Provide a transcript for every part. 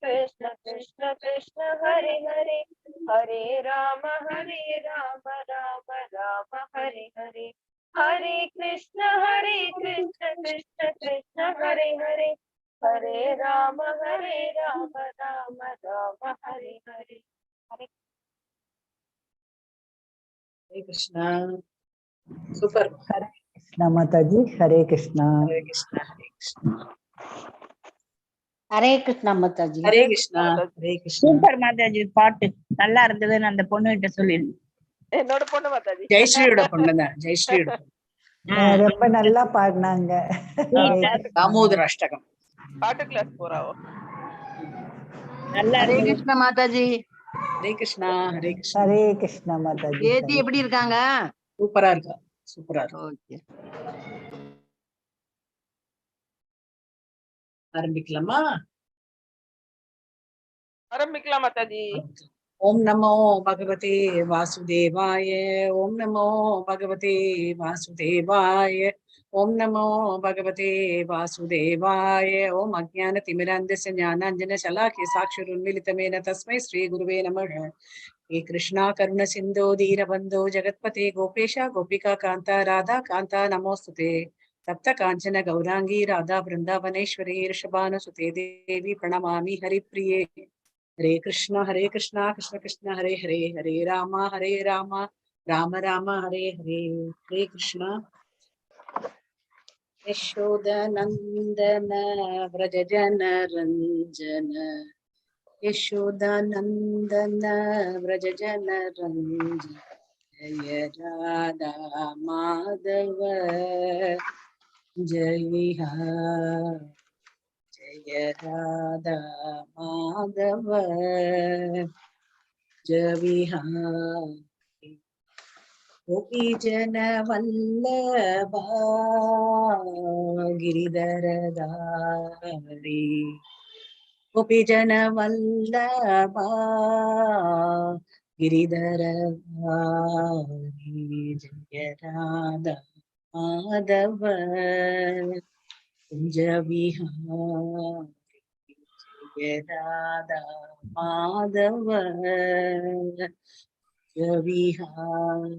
Krishna Krishna Krishna Hare Hare, Hare Rama Rama Rama Hare Hare, Hare Krishna Krishna Krishna Hare Hare, Hare Rama Rama Rama Hare Hare. Hare Krishna. Super. Hare Krishna Mataji, Hare Krishna. Hare Krishna, Hare Krishna. Hare Krishna Mataji. Hare Krishna, Hare Krishna. Super Mataji பாட்டு நல்லா இருந்ததுன்னு அந்த பொண்ணு கிட்ட சொல்லிடு. என்னோட பொண்ணு மாதாஜி. ஜெயஸ்ரீயோட பொண்ணுதான், ஜெயஸ்ரீயோட பொண்ணு. ரொம்ப நல்லா பாடினாங்க. தாமோதர அஷ்டகம். பாட்டு கிளாஸ் போறாவோ. நல்லா ஹரே இருந்தது. கிருஷ்ண மாதாஜி. ஹரே கிருஷ்ணா, ஹரே கிருஷ்ணா. ஹரே கிருஷ்ணா மாதாஜி. ஏதி எப்படி இருக்காங்க? சூப்பரா இருக்கா, சூப்பரா இருக்கு. ஓகே, ஆரம்பிக்கலாமா? ஆரம்பிக்கலாம் மாதாஜி. ஓம் நமோ பகவதே வாசுதேவாய. ஓம் நமோ பகவதே வாசுதேவாய. ஓம் நமோ பகவதே வாசுதேவாய. ஓம் அஜ்ஞான திமிராந்தஸ்ய ஞானாஞ்சன சலாகே சாக்ஷுருன்மிலிதமேன தஸ்மை ஸ்ரீ குருவே நமः. हे कृष्णा करुण सिंधो दीनबंधो जगत्पते गोपेशा गोपिका कांता राधा कांता नमोस्तुते. तप्त कांचन गौरांगी राधा वृंदावनेश्वरी ऋषभानुसुते देवी प्रणमामि हरिप्रिये. हरे कृष्णा कृष्ण कृष्ण हरे हरे, हरे राम राम राम हरे हरे. हरे कृष्णा. यशोदानंदन व्रज जन रंजन, यशोदानंदन व्रज जन रंजन. जय राधा माधव जय जय राधा माधव जय विहारी. गोपी जन वल्लभा गिरिधरधारी, गोपी जन वल्लभा गिरिधरधारी. जय राधा माधव कुंज विहारी. जय राधा माधव जय विहारी.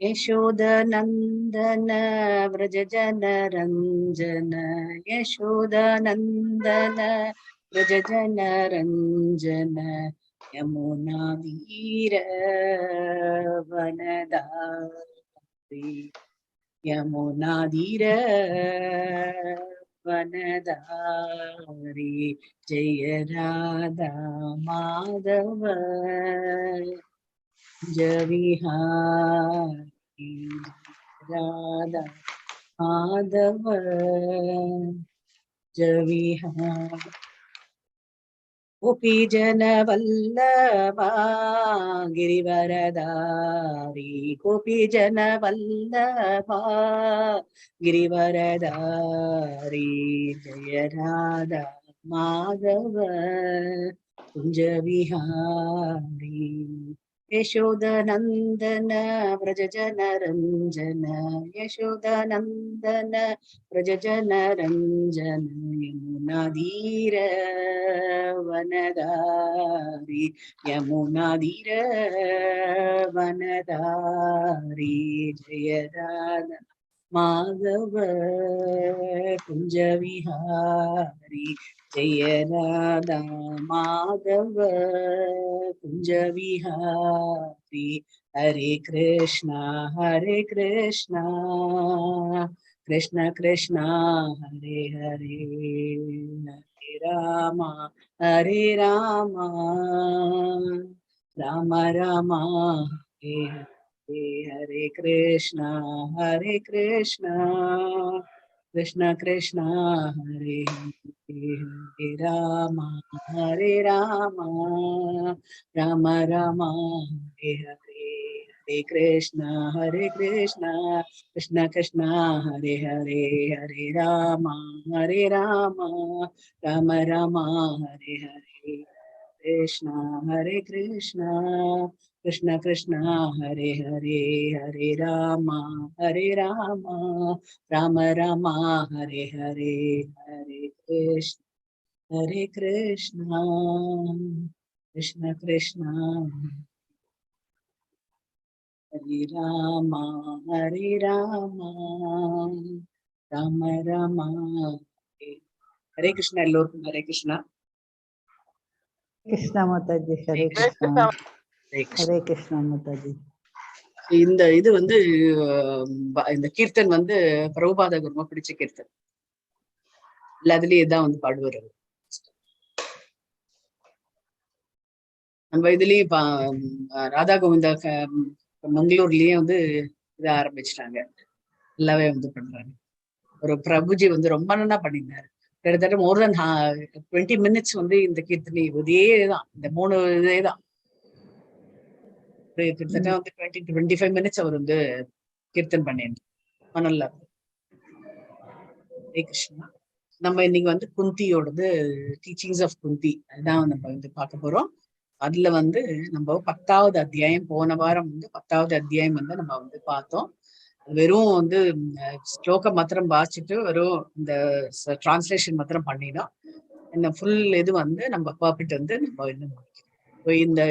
यशोदानंदन व्रज जन रंजन, यशोदानंदन व्रज जन रंजन. यमुना वीर वनदारी, यमुना धीर वनदारी. जय राधा माधव जय विहारी. राधा माधव जय विहारी. गोपी जन वल्लभा गिरिवरधारी, गोपी जन वल्लभा गिरिवरधारी. जय राधा माधव कुंज विहारी. यशोदानंदन व्रज जन रंजन, यशोदानंदन व्रज जन रंजन. यमुना धीर वनदारी, यमुना धीर वनदारी. जय राधा माधव कुंज विहारी. जय राधा माधव कुंज विहारी. हरे कृष्णा कृष्ण कृष्ण हरे हरे, हरे राम राम राम हरे हरे. हरे कृष्णा कृष्ण कृष्ण हरे हरे, हरे राम राम राम हरे हरे. हरे कृष्णा कृष्ण कृष्ण हरे हरे, हरे राम राम राम हरे हरे. कृष्ण कृष्ण कृष्ण हरे हरे, हरे राम राम राम हरे हरे. हरे Krishna. Hare Krishna, Krishna Krishna, Hare Rama, Hare Rama, Rama Rama. Hare Krishna, எல்லோருக்கும் Hare Krishna. Krishna Mataji, Hare Hare Krishna. Krishna. Hare Krishna. Hare Krishna Mataji. இந்த இது வந்து இந்த கீர்த்தன் வந்து பிரபுபாதருக்கு ரொம்ப பிடிச்ச கீர்த்தன். அதுலயே தான் வந்து பாடுவார். நம்ம இதுலயும் ராதா கோவிந்தா மங்களூர்லயே வந்து இத ஆரம்பிச்சிட்டாங்க. நல்லாவே வந்து பண்றாங்க. ஒரு பிரபுஜி வந்து ரொம்ப நல்லா பண்ணியிருந்தாரு. கிட்டத்தட்ட மோர் தென் 20 minutes வந்து இந்த கீர்த்தனை இதேதான், இந்த 3 இதேதான். கிட்டத்தட்ட வந்து 20 to 25 minutes அவர் வந்து கீர்த்தன் பண்ணியிருந்தார். நல்லா ஹரே கிருஷ்ணா. நம்ம இன்னைக்கு வந்து குந்தியோடது டீச்சிங்ஸ் ஆஃப் குந்தி அதுதான் நம்ம வந்து பார்க்க போறோம். அதுல வந்து நம்ம 10வது அத்தியாயம், போன வாரம் வந்து 10வது அத்தியாயம் வந்து நம்ம வந்து பார்த்தோம். வெறும் வந்து ஸ்லோகம் மாத்திரம் வாசிச்சுட்டு வெறும் இந்த டிரான்ஸ்லேஷன் மாத்திரம் பண்ணினோம். இந்த ஃபுல் இது வந்து நம்ம பர்ஃபெக்ட் வந்து நம்ம இன்னும் முடிக்கணும். இந்த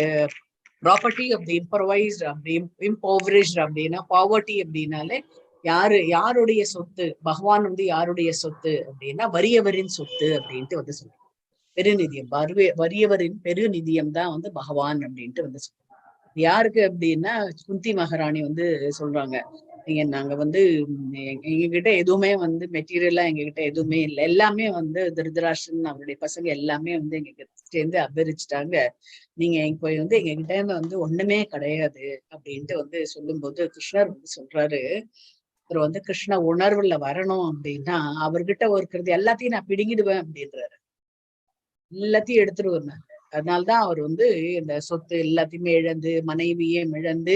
ப்ராப்பர்ட்டி அப்படி இம்பர்வைஸ்ட், அப்படி இம்போவரிஷ்ட் அப்படின்னா, பாவர்ட்டி அப்படின்னாலே யாருடைய சொத்து, பகவான் வந்து யாருடைய சொத்து அப்படின்னா வறியவரின் சொத்து அப்படின்ட்டு வந்து சொல்லுவாங்க. பெருநிதியம், வறியவரின் பெருநிதியம் தான் வந்து பகவான் அப்படின்ட்டு வந்து சொல்லுவாங்க. யாருக்கு அப்படின்னா குந்தி மகாராணி வந்து சொல்றாங்க, நாங்க வந்து எங்ககிட்ட எதுவுமே வந்து மெட்டீரியலா எங்ககிட்ட எதுவுமே இல்லை, எல்லாமே வந்து திருதராஷ்டிரன் அவருடைய பசங்க எல்லாமே வந்து எங்க சேர்ந்து அபகரிச்சுட்டாங்க. நீங்க இப்ப வந்து எங்ககிட்ட வந்து ஒண்ணுமே கிடையாது அப்படின்ட்டு வந்து சொல்லும் போது கிருஷ்ணர் வந்து சொல்றாரு, இவர் வந்து கிருஷ்ண உணர்வுல வரணும் அப்படின்னா அவர்கிட்ட இருக்கிறது எல்லாத்தையும் நான் பிடுங்கிடுவேன் அப்படின்றாரு. எல்லாத்தையும் எடுத்துருவாரு. அதனால்தான் அவர் வந்து இந்த சொத்து எல்லாத்தையுமே இழந்து, மனைவியே இழந்து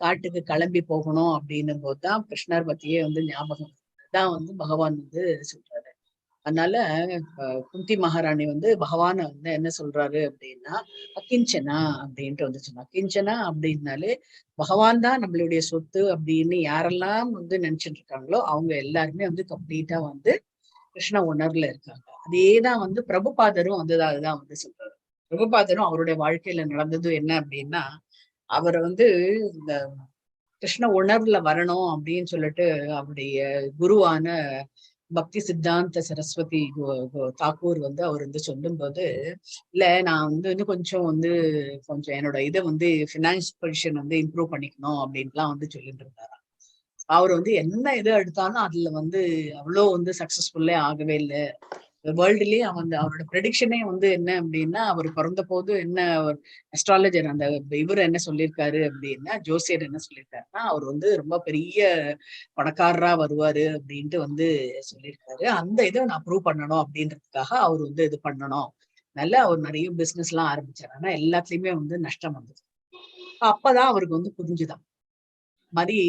காட்டுக்கு கிளம்பி போகணும் அப்படின்னும் போதுதான் கிருஷ்ணர் பத்தியே வந்து ஞாபகம் தான் வந்து பகவான் வந்து சொல்றாரு. அதனால குந்தி மகாராணி வந்து பகவான வந்து என்ன சொல்றாரு அப்படின்னா அகிஞ்சனா அப்படின்ட்டு வந்து சொன்னா. அகிஞ்சனா அப்படின்னாலே பகவான் தான் நம்மளுடைய சொத்து அப்படின்னு யாரெல்லாம் வந்து நினைச்சிட்டு இருக்காங்களோ அவங்க எல்லாருமே வந்து கம்ப்ளீட்டா வந்து கிருஷ்ண உணர்வுல இருக்காங்க. அதேதான் வந்து பிரபுபாதரும் வந்து அதுதான் வந்து சொல்றாரு. பிரபுபாதரும் அவருடைய வாழ்க்கையில நடந்தது என்ன அப்படின்னா, அவரை வந்து இந்த கிருஷ்ண உணர்வுல வரணும் அப்படின்னு சொல்லிட்டு அவருடைய குருவான பக்தி சித்தாந்த சரஸ்வதி தாக்கூர் வந்து அவர் வந்து சொல்லும் போது, இல்ல நான் வந்து இன்னும் கொஞ்சம் என்னோட இதை வந்து ஃபினான்ஸ் பொசிஷன் வந்து இம்ப்ரூவ் பண்ணிக்கணும் அப்படின்ட்டுலாம் வந்து சொல்லிட்டு இருந்தாராம். அவர் வந்து என்ன இது எடுத்தாலும் அதுல வந்து அவ்வளோ வந்து சக்சஸ்ஃபுல்லே ஆகவே இல்லை. வேர்ல்டுலயே அவரோட ப்ரெடிக்ஷனே வந்து என்ன அப்படின்னா, அவர் பிறந்த போது என்ன அஸ்ட்ராலஜர் அந்த இவர் என்ன சொல்லியிருக்காரு அப்படின்னா, ஜோசியர் என்ன சொல்லியிருக்காருன்னா, அவர் வந்து ரொம்ப பெரிய பணக்காரரா வருவாரு அப்படின்ட்டு வந்து சொல்லியிருக்காரு. அந்த இதை நான் ப்ரூவ் பண்ணணும் அப்படின்றதுக்காக அவர் வந்து இது பண்ணணும். நல்லா அவர் நிறைய பிசினஸ் எல்லாம் ஆரம்பிச்சாரு. ஆனா எல்லாத்துலயுமே வந்து நஷ்டம் வந்தது. அப்பதான் அவருக்கு வந்து புரிஞ்சுதான், மாதிரி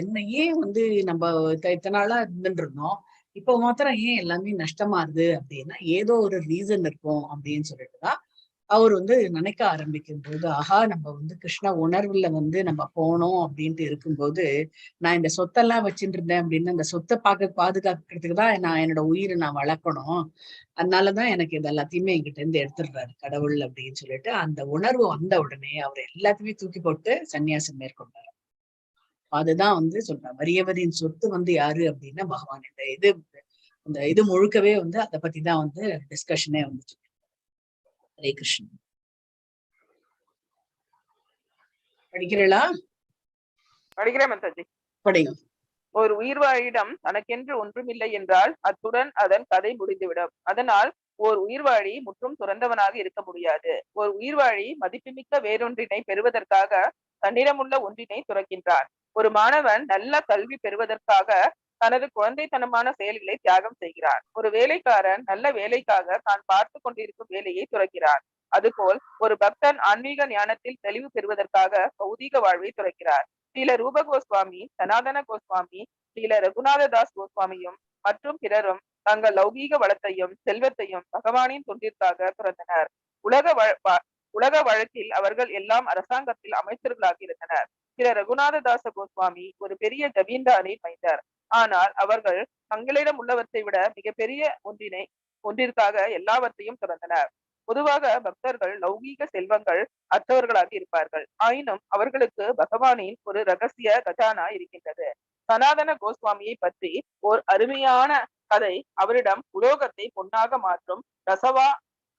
என்னையே வந்து நம்ம இத்தனை நாளா இருந்துட்டு இருந்தோம், இப்போ மாத்திரம் ஏன் எல்லாமே நஷ்டமா இருது அப்படின்னா ஏதோ ஒரு ரீசன் இருக்கும் அப்படின்னு சொல்லிட்டுதான் அவர் வந்து நினைக்க ஆரம்பிக்கும் போது, ஆஹா நம்ம வந்து கிருஷ்ண உணர்வுல வந்து நம்ம போனோம் அப்படின்ட்டு இருக்கும்போது, நான் இந்த சொத்தெல்லாம் வச்சுட்டு இருந்தேன் அப்படின்னு அந்த சொத்தை பாதுகாக்கிறதுக்கு தான் நான் என்னோட உயிரை நான் வளர்க்கணும். அதனாலதான் எனக்கு இது எல்லாத்தையுமே என்கிட்ட இருந்து எடுத்துடுறாரு கடவுள் அப்படின்னு சொல்லிட்டு அந்த உணர்வு வந்த உடனே அவர் எல்லாத்தையுமே தூக்கி போட்டு சன்னியாசம் மேற்கொண்டார். அதுதான் வந்து சொல்றேன், வறியவரின் சொத்து வந்து யாரு அப்படின்னா பகவான். இந்த இது முழுக்கவே வந்து அதை பத்தி தான் வந்து டிஸ்கஷனே வந்துச்சு. ஹரே கிருஷ்ணன். படிக்கிறீங்களா? படிக்கிறேன் மத்தாஜி. படிங்க. ஒரு உயிர்வாழியிடம் தனக்கென்று ஒன்றுமில்லை என்றால் அத்துடன் அதன் கதை முடிந்துவிடும். அதனால் ஓர் உயிர்வாழி முற்றும் துறந்தவனாக இருக்க முடியாது. ஒரு உயிர்வாழி மதிப்புமிக்க வேறொன்றினை பெறுவதற்காக தன்னிடமுள்ள ஒன்றினை துறக்கின்றான். ஒரு மாணவன் நல்ல கல்வி பெறுவதற்காக தனது குழந்தைத்தனமான செயல்களை தியாகம் செய்கிறான். ஒரு வேலைக்காரன் நல்ல வேலைக்காக தான் பார்த்து கொண்டிருக்கும் வேலையை துறக்கிறான். அதுபோல் ஒரு பக்தன் ஆன்மீக ஞானத்தில் தெளிவு பெறுவதற்காக பௌதீக வாழ்வை துறக்கிறார். ஸ்ரீல ரூப கோஸ்வாமி, சனாதன கோஸ்வாமி, ஸ்ரீல ரகுநாததாஸ் கோஸ்வாமியும் மற்றும் பிறரும் தங்கள் லௌகீக வளத்தையும் செல்வத்தையும் பகவானின் தொண்டிற்காக துறந்தனர். உலக வழக்கில் அவர்கள் எல்லாம் அரசாங்கத்தில் அமைச்சர்களாக இருந்தனர். ஸ்ரீல ரகுநாததாச கோஸ்வாமி ஒரு பெரிய ஜமீன்தாரை மைந்தார். ஆனால் அவர்கள் தங்களிடம் உள்ளவற்றை விட மிகப்பெரிய ஒன்றினை ஒன்றிற்காக எல்லாவற்றையும் துறந்தனர். பொதுவாக பக்தர்கள் லௌகீக செல்வங்கள் அற்றவர்களாக இருப்பார்கள். ஆயினும் அவர்களுக்கு பகவானின் ஒரு ரகசிய கஜானா இருக்கின்றது. சனாதன கோஸ்வாமியை பற்றி ஓர் அருமையான கதை அவரிடம் உலோகத்தை பொன்னாக மாற்றும்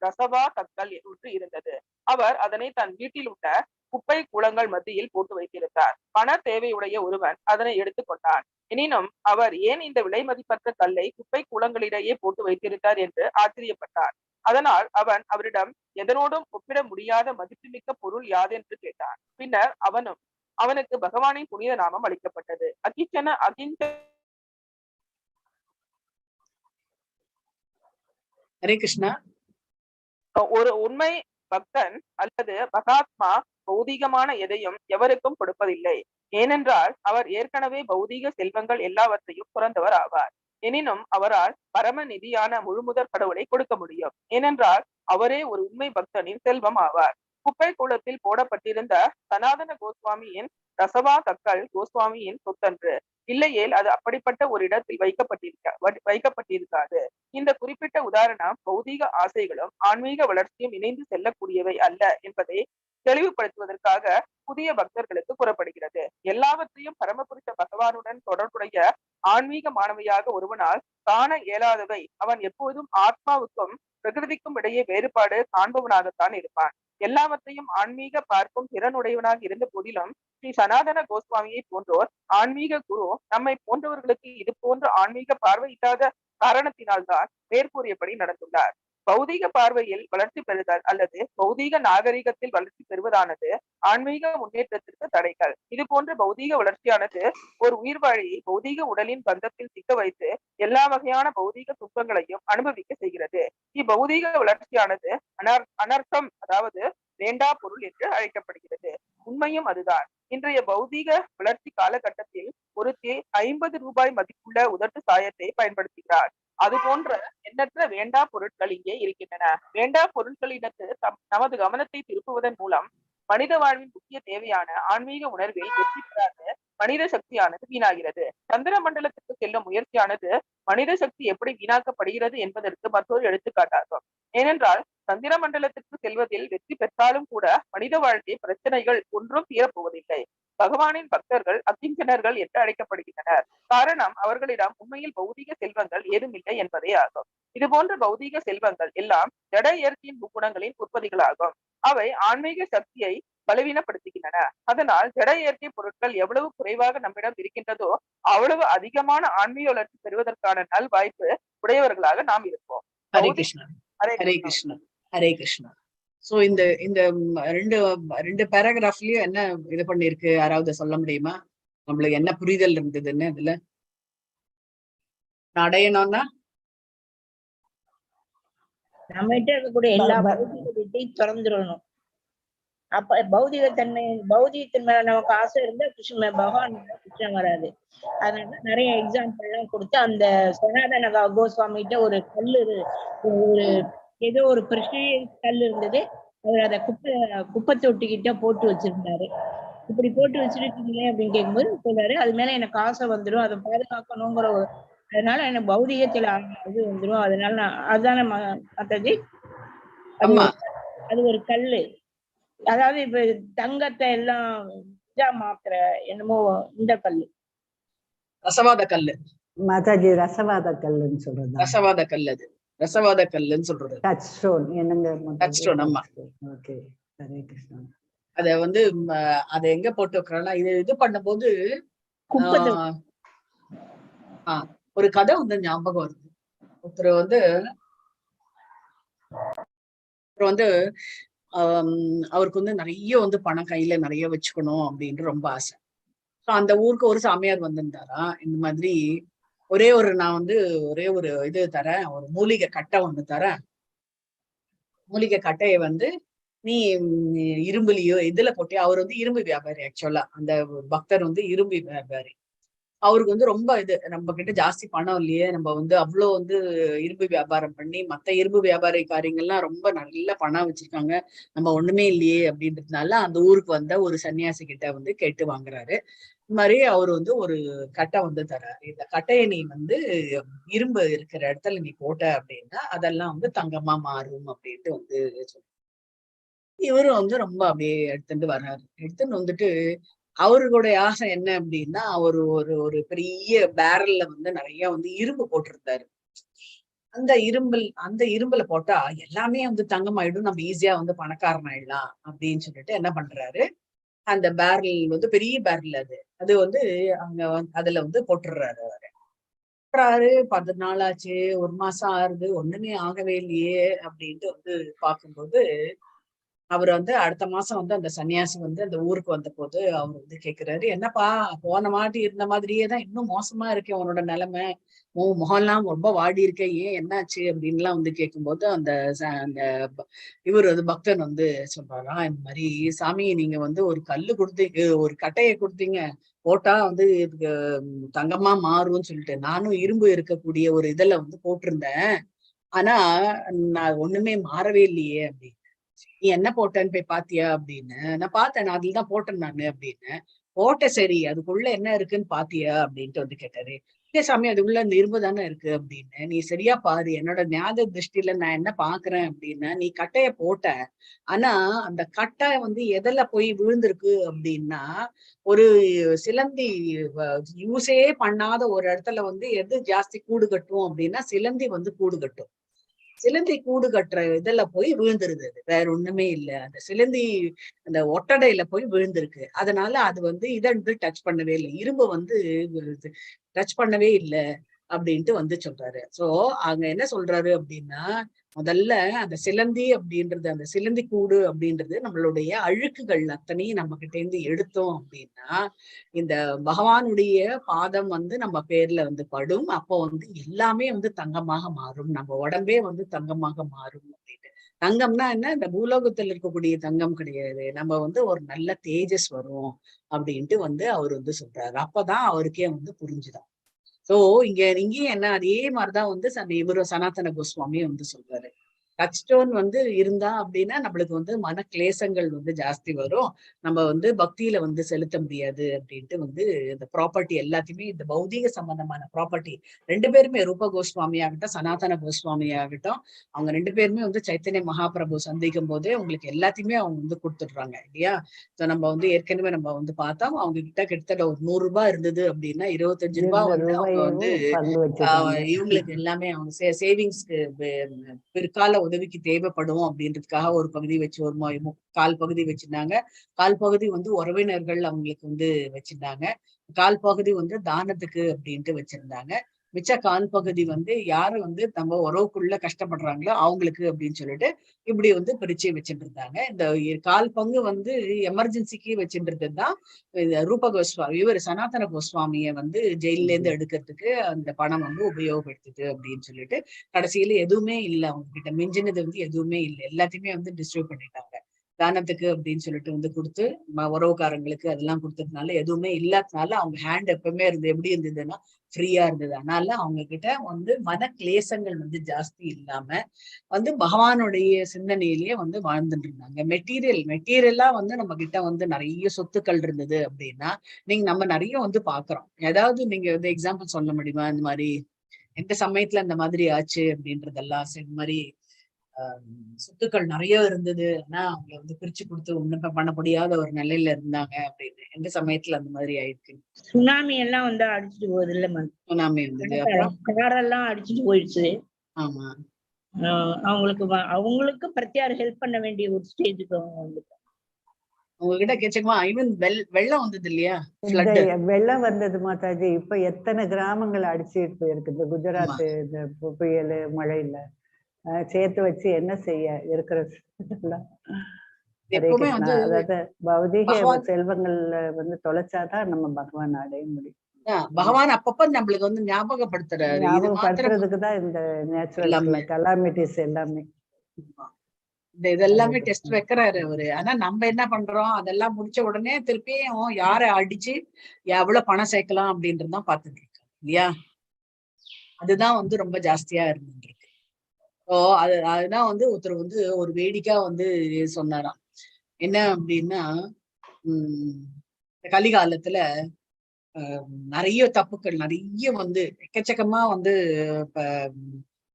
ரசவா கற்கள் ஒன்று இருந்தது. அவர் அதனை தன் வீட்டில் உள்ள குப்பை கூளங்கள் மத்தியில் போட்டு வைத்திருந்தார். பண தேவையுடைய ஒருவன் அதனை எடுத்துக்கொண்டான். எனினும் அவர் ஏன் இந்த விலை மதிப்பற்ற கல்லை குப்பை கூளங்களிலேயே போட்டு வைத்திருந்தார் என்று ஆச்சரியப்பட்டார். அதனால் அவரிடம் எதனோடும் ஒப்பிட முடியாத மதிப்புமிக்க பொருள் யாதென்று கேட்டான். பின்னர் அவனுக்கு பகவானின் புனித நாமம் அளிக்கப்பட்டது. ஹரே கிருஷ்ணா. ஒரு உண்மை பக்தன் அல்லது மகாத்மா பௌதீகமான எதையும் எவருக்கும் கொடுப்பதில்லை. ஏனென்றால் அவர் ஏற்கனவே பௌதீக செல்வங்கள் எல்லாவற்றையும் துறந்தவர் ஆவார். எனினும் அவரால் பரம நிதியான முழுமுதற் கடவுளை கொடுக்க முடியும். ஏனென்றால் அவரே ஒரு உண்மை பக்தனின் செல்வம் ஆவார். குப்பை கூளத்தில் போடப்பட்டிருந்த சனாதன கோஸ்வாமியின் ரசவா கற்கள் கோஸ்வாமியின் சொத்தன்று. இல்லையேல் அது அப்படிப்பட்ட ஒரு இடத்தில் வைக்கப்பட்டிருக்காது. இந்த குறிப்பிட்ட உதாரணம் பௌதீக ஆசைகளும் ஆன்மீக வளர்ச்சியும் இணைந்து செல்லக்கூடியவை அல்ல என்பதை தெளிவுபடுத்துவதற்காக புதிய பக்தர்களுக்கு கூறப்படுகிறது. எல்லாவற்றையும் பரமபுருஷ பகவானுடன் தொடர்புடைய ஆன்மீக மாணவியாக ஒருவனால் காண இயலாதவை அவன் எப்போதும் ஆத்மாவுக்கும் பிரகிருதிக்கும் இடையே வேறுபாடு காண்பவனாகத்தான் இருப்பான். எல்லாவற்றையும் ஆன்மீக பார்க்கும் திறனுடையவனாக இருந்த போதிலும் ஸ்ரீ சனாதன கோஸ்வாமியை போன்றோர் ஆன்மீக குரு நம்மை போன்றவர்களுக்கு இது போன்ற ஆன்மீக பார்வை இல்லாத காரணத்தினால்தான் மேற்கூறியபடி நடந்துள்ளார். பௌதீக பார்வையில் வளர்ச்சி பெறுதல் அல்லது பௌதீக நாகரிகத்தில் வளர்ச்சி பெறுவதானது ஆன்மீக முன்னேற்றத்திற்கு தடைகள். இது போன்ற பௌதீக வளர்ச்சியானது ஒரு உயிர்வாழியை பௌதீக உடலின் பந்தத்தில் சிக்க வைத்து எல்லா வகையான பௌதீக துன்பங்களையும் அனுபவிக்க செய்கிறது. இப்பௌதீக வளர்ச்சியானது அனர்த்தம், அதாவது வேண்டா பொருள் என்று அழைக்கப்படுகிறது. உண்மையும் அதுதான். இன்றைய பௌதீக வளர்ச்சி காலகட்டத்தில் ஒருத்தி 50 ரூபாய் மதிப்புள்ள உதட்டு சாயத்தை பயன்படுத்துகிறார். அது போன்ற எண்ணற்ற வேண்டா பொருட்கள் இங்கே இருக்கின்றன. வேண்டா பொருட்களினத்து நமது கவனத்தை திருப்புவதன் மூலம் மனித வாழ்வின் முக்கிய தேவையான ஆன்மீக உணர்வில் வெற்றி பெறாத மனித சக்தியானது வீணாகிறது. சந்திர மண்டலத்துக்கு செல்லும் முயற்சியானது மனித சக்தி எப்படி வீணாக்கப்படுகிறது என்பதற்கு மற்றொரு எடுத்துக்காட்டாகும். ஏனென்றால் சந்திர மண்டலத்திற்கு செல்வதில் வெற்றி பெற்றாலும் கூட மனித வாழ்க்கை பிரச்சனைகள் ஒன்றும் தீரப்போவதில்லை. பகவானின் பக்தர்கள் அக்கிஞ்சனர்கள் என்று அழைக்கப்படுகின்றனர். காரணம் அவர்களிடம் உண்மையில் பௌதீக செல்வங்கள் ஏதுமில்லை என்பதே ஆகும். இது போன்ற பௌதீக செல்வங்கள் எல்லாம் ஜட இயற்கையின் குணங்களின் உற்பத்திகளாகும். அவை ஆன்மீக சக்தியை பலவீனப்படுத்துகின்றன. அதனால் ஜட இயற்கை பொருட்கள் எவ்வளவு குறைவாக நம்மிடம் இருக்கின்றதோ அவ்வளவு அதிகமான ஆன்மீக வளர்ச்சி பெறுவதற்கான நல் வாய்ப்பு உடையவர்களாக நாம் இருப்போம். ஹரே கிருஷ்ணா. ஹரே கிருஷ்ணா. ஹரே கிருஷ்ணா. சோ இந்த ரெண்டு பேராகிராஃப்லயும் என்ன இது பண்ணிருக்கு, யாராவது சொல்ல முடியுமா? நம்மளுக்கு என்ன புரிதல் இருந்ததுன்னு இதுல அடையணும்னா நம்மகிட்ட இருக்கக்கூடிய எல்லா பௌதிகத்தையும் திறந்துடணும். அப்ப பௌதிகத்தின் மேல நமக்கு ஆசை இருந்தா பகவான் கிருஷ்ணன் வராது. அதனால நிறைய எக்ஸாம்பிள் எல்லாம் கொடுத்து அந்த சனாதன கோஸ்வாமிகிட்ட ஒரு கல்லு, ஒரு ஏதோ ஒரு பிரஷியஸ் கல் இருந்தது. அவர் அதை குப்பை தொட்டிக்கிட்ட போட்டு வச்சிருந்தாரு. இப்படி போட்டு வச்சிருக்கீங்க அப்படின்னு கேட்கும்போது சொல்றாரு, அது மேல எனக்கு ஆசை வந்துடும், அதை பாதுகாக்கணுங்கிற அதனால எனக்கு பௌதிகத்துல இது வந்துடும். அதனால நான் அதுதானே மாதாஜி, அது ஒரு கல்லு. அதாவது இப்ப தங்கத்தை எல்லாம் மாத்திர என்னமோ இந்த கல்லு ரசவாத கல்லு. மாதாஜி ரசவாத கல்லுன்னு சொல்றது. ரசவாத கல், அது ரசவாத கல்லுன்னு சொல்றது. டச் ஸ்டோன் என்னங்க? Touch stone. ஆமா. ஓகே. ஹரே கிருஷ்ணா. அத அதை எங்க போட்டு வைக்கிறோம்னா, இது பண்ணும்போது ஒரு கதை ஞாபகம் வருது. ஒருத்தர் அவருக்கு நிறைய பணம் கையில நிறைய வச்சுக்கணும் அப்படின்னு ரொம்ப ஆசை. அந்த ஊருக்கு ஒரு சாமியார் வந்திருந்தாரா, இந்த மாதிரி நான் ஒரே ஒரு இது தரேன், ஒரு மூலிகை கட்டை ஒண்ணு தரேன். மூலிகை கட்டையை நீ இரும்புலியோ இதுல போட்டியா. அவர் இரும்பு வியாபாரி. ஆக்சுவலா அந்த பக்தர் இரும்பு வியாபாரி. அவருக்கு வந்து ரொம்ப இது நம்ம கிட்ட ஜாஸ்தி பணம் இல்லையே, நம்ம வந்து அவ்வளவு வந்து இரும்பு வியாபாரம் பண்ணி மத்த இரும்பு வியாபாரிக்காரங்கெல்லாம் ரொம்ப நல்ல பணம் வச்சிருக்காங்க, நம்ம ஒண்ணுமே இல்லையே அப்படின்றதுனால அந்த ஊருக்கு வந்த ஒரு சன்னியாசி கிட்ட வந்து கேட்டு வாங்குறாரு. இந்த மாதிரி அவர் வந்து ஒரு கட்டை வந்து தர்றாரு. இந்த கட்டையை நீ வந்து இரும்பு இருக்கிற இடத்துல நீ போட்ட அப்படின்னா அதெல்லாம் வந்து தங்கமா மாறும் அப்படின்ட்டு வந்து சொல்றாரு. இவரும் வந்து ரொம்ப அப்படியே எடுத்துட்டு வர்றாரு. எடுத்துன்னு வந்துட்டு அவர்களுடைய ஆசை என்ன அப்படின்னா, ஒரு ஒரு ஒரு பெரிய பேரல்ல வந்து நிறைய வந்து இரும்பு போட்டிருந்தாரு. அந்த இரும்புல போட்டா எல்லாமே வந்து தங்கமாயிடும், நம்ம ஈஸியா வந்து பணக்காரன் ஆயிடலாம் அப்படின்னு சொல்லிட்டு என்ன பண்றாரு, அந்த பேரல் வந்து பெரிய பேரல் அது அது வந்து அங்க அதுல வந்து போட்டுடுறாரு. அவரு போட்டுறாரு. 10 நாள் ஆச்சு, 1 மாசம் ஆறுது, ஒண்ணுமே ஆகவே இல்லையே அப்படின்ட்டு வந்து பார்க்கும்போது, அவர் வந்து அடுத்த மாசம் வந்து அந்த சன்னியாசி வந்து அந்த ஊருக்கு வந்த போது அவர் வந்து கேக்குறாரு, என்னப்பா போன வாட்டி இருந்த மாதிரியே தான் இன்னும் மோசமா இருக்கே உன்னோட நிலைமை, உன் முகம்லாம் ரொம்ப வாடி இருக்கே, ஏன் என்னாச்சு அப்படின்லாம் வந்து கேட்கும்போது அந்த இவர் வந்து பக்தன் வந்து சொல்றாராம், இந்த மாதிரி சாமி நீங்க வந்து ஒரு கல்லு கொடுத்தீங்க, ஒரு கட்டையை கொடுத்தீங்க, போட்டா வந்து இதுக்கு தங்கமா மாறும்னு சொல்லிட்டு நானும் இரும்பு இருக்கக்கூடிய ஒரு இதுல வந்து போட்டிருந்தேன், ஆனா நான் ஒண்ணுமே மாறவே இல்லையே அப்படின்னு. நீ என்ன போட்டேன்னு போய் பாத்தியா அப்படின்னு. நான் பார்த்தேன், நான் அதுலதான் போட்டேன் நானு அப்படின்னு. போட்ட சரி, அதுக்குள்ள என்ன இருக்குன்னு பாத்தியா அப்படின்ட்டு வந்து கேட்டாரு. இல்ல சாமி, அதுக்குள்ள அந்த இரும்பு தானே இருக்கு அப்படின்னு. நீ சரியா பாரு, என்னோட ஞான திருஷ்டியில நான் என்ன பாக்குறேன் அப்படின்னா, நீ கட்டைய போட்ட, ஆனா அந்த கட்டை வந்து எதுல போய் விழுந்திருக்கு அப்படின்னா, ஒரு சிலந்தி யூஸே பண்ணாத ஒரு இடத்துல வந்து எது ஜாஸ்தி கூடு கட்டும் அப்படின்னா சிலந்தி வந்து கூடு கட்டும். சிலந்தி கூடு கட்டுற இதுல போய் விழுந்துருது. அது வேற ஒண்ணுமே இல்ல. அந்த சிலந்தி அந்த ஒட்டடையில போய் விழுந்திருக்கு. அதனால அது வந்து இதை வந்து டச் பண்ணவே இல்லை, இரும்பு வந்து டச் பண்ணவே இல்லை அப்படின்ட்டு வந்து சொல்றாரு. சோ அங்க என்ன சொல்றாரு அப்படின்னா, முதல்ல அந்த சிலந்தி அப்படின்றது, அந்த சிலந்தி கூடு அப்படின்றது நம்மளுடைய அழுக்குகள் அத்தனையும் நம்ம கிட்ட இருந்து எடுத்தோம் அப்படின்னா, இந்த பகவானுடைய பாதம் வந்து நம்ம பேர்ல வந்து படும். அப்போ வந்து எல்லாமே வந்து தங்கமாக மாறும், நம்ம உடம்பே வந்து தங்கமாக மாறும் அப்படின்ட்டு. தங்கம்னா என்ன, இந்த பூலோகத்துல இருக்கக்கூடிய தங்கம் கிடையாது, நம்ம வந்து ஒரு நல்ல தேஜஸ் வரும் அப்படின்ட்டு வந்து அவர் வந்து சொல்றாரு. அப்பதான் அவருக்கே வந்து புரிஞ்சுதான். சோ இங்கேயும் என்ன அதே மாதிரிதான் வந்து இவரு சனாதன கோஸ்வாமியும் வந்து சொல்றாரு. டச் ஸ்டோன் வந்து இருந்தா அப்படின்னா நம்மளுக்கு வந்து மன கிளேசங்கள் வந்து ஜாஸ்தி வரும், நம்ம வந்து பக்தியில வந்து செலுத்த முடியாது அப்படின்ட்டு வந்து இந்த ப்ராப்பர்ட்டி எல்லாத்தையுமே, இந்த பௌதீக சம்பந்தமான ப்ராப்பர்ட்டி ரெண்டு பேருமே, ரூப கோஸ்வாமி ஆகட்டும் சனாதன கோஸ்வாமி ஆகட்டும், அவங்க ரெண்டு பேருமே வந்து சைத்தன்ய மகாபிரபு சந்திக்கும் போதே உங்களுக்கு எல்லாத்தையுமே அவங்க வந்து கொடுத்துடுறாங்க இல்லையா. ஸோ நம்ம வந்து ஏற்கனவே நம்ம வந்து பார்த்தோம், அவங்க கிட்ட கிட்டத்தட்ட ஒரு 100 ரூபாய் இருந்தது அப்படின்னா 25 ரூபாய் வந்து அவங்க வந்து இவங்களுக்கு எல்லாமே அவங்க சேவிங்ஸ்க்கு பிற்கால உதவிக்கு தேவைப்படும் அப்படின்றதுக்காக ஒரு பகுதி வச்சு, ஒரு கால் பகுதி வச்சிருந்தாங்க, கால் பகுதி வந்து உறவினர்கள் அவங்களுக்கு வந்து வச்சிருந்தாங்க, கால் பகுதி வந்து தானத்துக்கு அப்படின்ட்டு வச்சிருந்தாங்க, மிச்ச கால் பகுதி வந்து யாரு வந்து நம்ம உறவுக்குள்ள கஷ்டப்படுறாங்களோ அவங்களுக்கு அப்படின்னு சொல்லிட்டு இப்படி வந்து பிரிச்சு வச்சுட்டு இருந்தாங்க. இந்த கால் பங்கு வந்து எமர்ஜென்சிக்கு வச்சுட்டு தான் ரூப கோஸ்வாமி இவர் சனாதன கோஸ்வாமிய வந்து ஜெயில இருந்து எடுக்கிறதுக்கு அந்த பணம் வந்து உபயோகப்படுத்துது அப்படின்னு சொல்லிட்டு, கடைசியில எதுவுமே இல்லை அவங்க கிட்ட, மிஞ்சினது வந்து எதுவுமே இல்லை, எல்லாத்தையுமே வந்து டிஸ்ட்ரிபியூட் பண்ணிட்டாங்க தானத்துக்கு அப்படின்னு சொல்லிட்டு வந்து கொடுத்து, உறவுக்காரங்களுக்கு அதெல்லாம் கொடுத்ததுனால எதுவுமே இல்லாதனால அவங்க ஹேண்ட் எப்பவுமே இருந்து எப்படி இருந்ததுன்னா ஃப்ரீயா இருந்தது. அதனால அவங்க கிட்ட வந்து மன கிளேசங்கள் வந்து ஜாஸ்தி இல்லாம வந்து பகவானுடைய சிந்தனையிலேயே வந்து வாழ்ந்துட்டு இருந்தாங்க. மெட்டீரியலா வந்து நம்ம கிட்ட வந்து நிறைய சொத்துக்கள் இருந்தது அப்படின்னா, நம்ம நிறைய வந்து பாக்குறோம். ஏதாவது நீங்க வந்து எக்ஸாம்பிள் சொல்ல முடியுமா, இந்த மாதிரி எந்த சமயத்துல அந்த மாதிரி ஆச்சு அப்படின்றதெல்லாம், இந்த மாதிரி சொத்துக்கள் நிறைய இருந்தது ஆனா அவங்களை வந்து பிரிச்சு கொடுத்து ஒண்ணும் பண்ண முடியாத ஒரு நிலையில இருந்தாங்க அப்படின்னு எந்த சமயத்துல அந்த மாதிரி ஆயிருக்கு? சுனாமி எல்லாம் வந்து அடிச்சுட்டு போகுது இல்ல, சுனாமி வந்தது, அப்புறம் காரெல்லாம் அடிச்சுட்டு போயிடுச்சு. ஆமா, அவங்களுக்கு பிரத்தியார் ஹெல்ப் பண்ண வேண்டிய ஒரு ஸ்டேஜுக்கு அவங்க வந்துட்டாங்க. உங்ககிட்ட கேட்சக்குமா ஈவன் வெள்ளம் வந்தது இல்லையா, வெள்ளம் வந்தது மாதாஜி. இப்ப எத்தனை கிராமங்கள் அடிச்சுட்டு போயிருக்கு இந்த குஜராத் இந்த புயல் மழையில. சேர்த்து வச்சு என்ன செய்ய இருக்கிற அதாவது பௌதிக செல்வங்கள்ல வந்து தொலைச்சாதான் நம்ம பகவான் அடைய முடியும். பகவான் அப்பப்ப நம்மளுக்கு வந்து ஞாபகப்படுத்துறதுக்குதான் இந்த நேச்சுரல் கலாமிட்டிஸ் எல்லாமே. இதெல்லாமே டெஸ்ட் வைக்கிறாரு அவரு. ஆனா நம்ம என்ன பண்றோம், அதெல்லாம் முடிச்ச உடனே திருப்பியும் யாரை அடிச்சு எவ்வளவு பணம் சேர்க்கலாம் அப்படின்றதுதான் பாத்துட்டு இருக்கோம் இல்லையா? அதுதான் வந்து ரொம்ப ஜாஸ்தியா இருந்துருக்கு. அதுதான் வந்து ஒருத்தர் வந்து ஒரு வேடிக்கா வந்து சொன்னாராம். என்ன அப்படின்னா கலிகாலத்துல நிறைய தப்புக்கள் நிறைய வந்து எக்கச்சக்கமா வந்து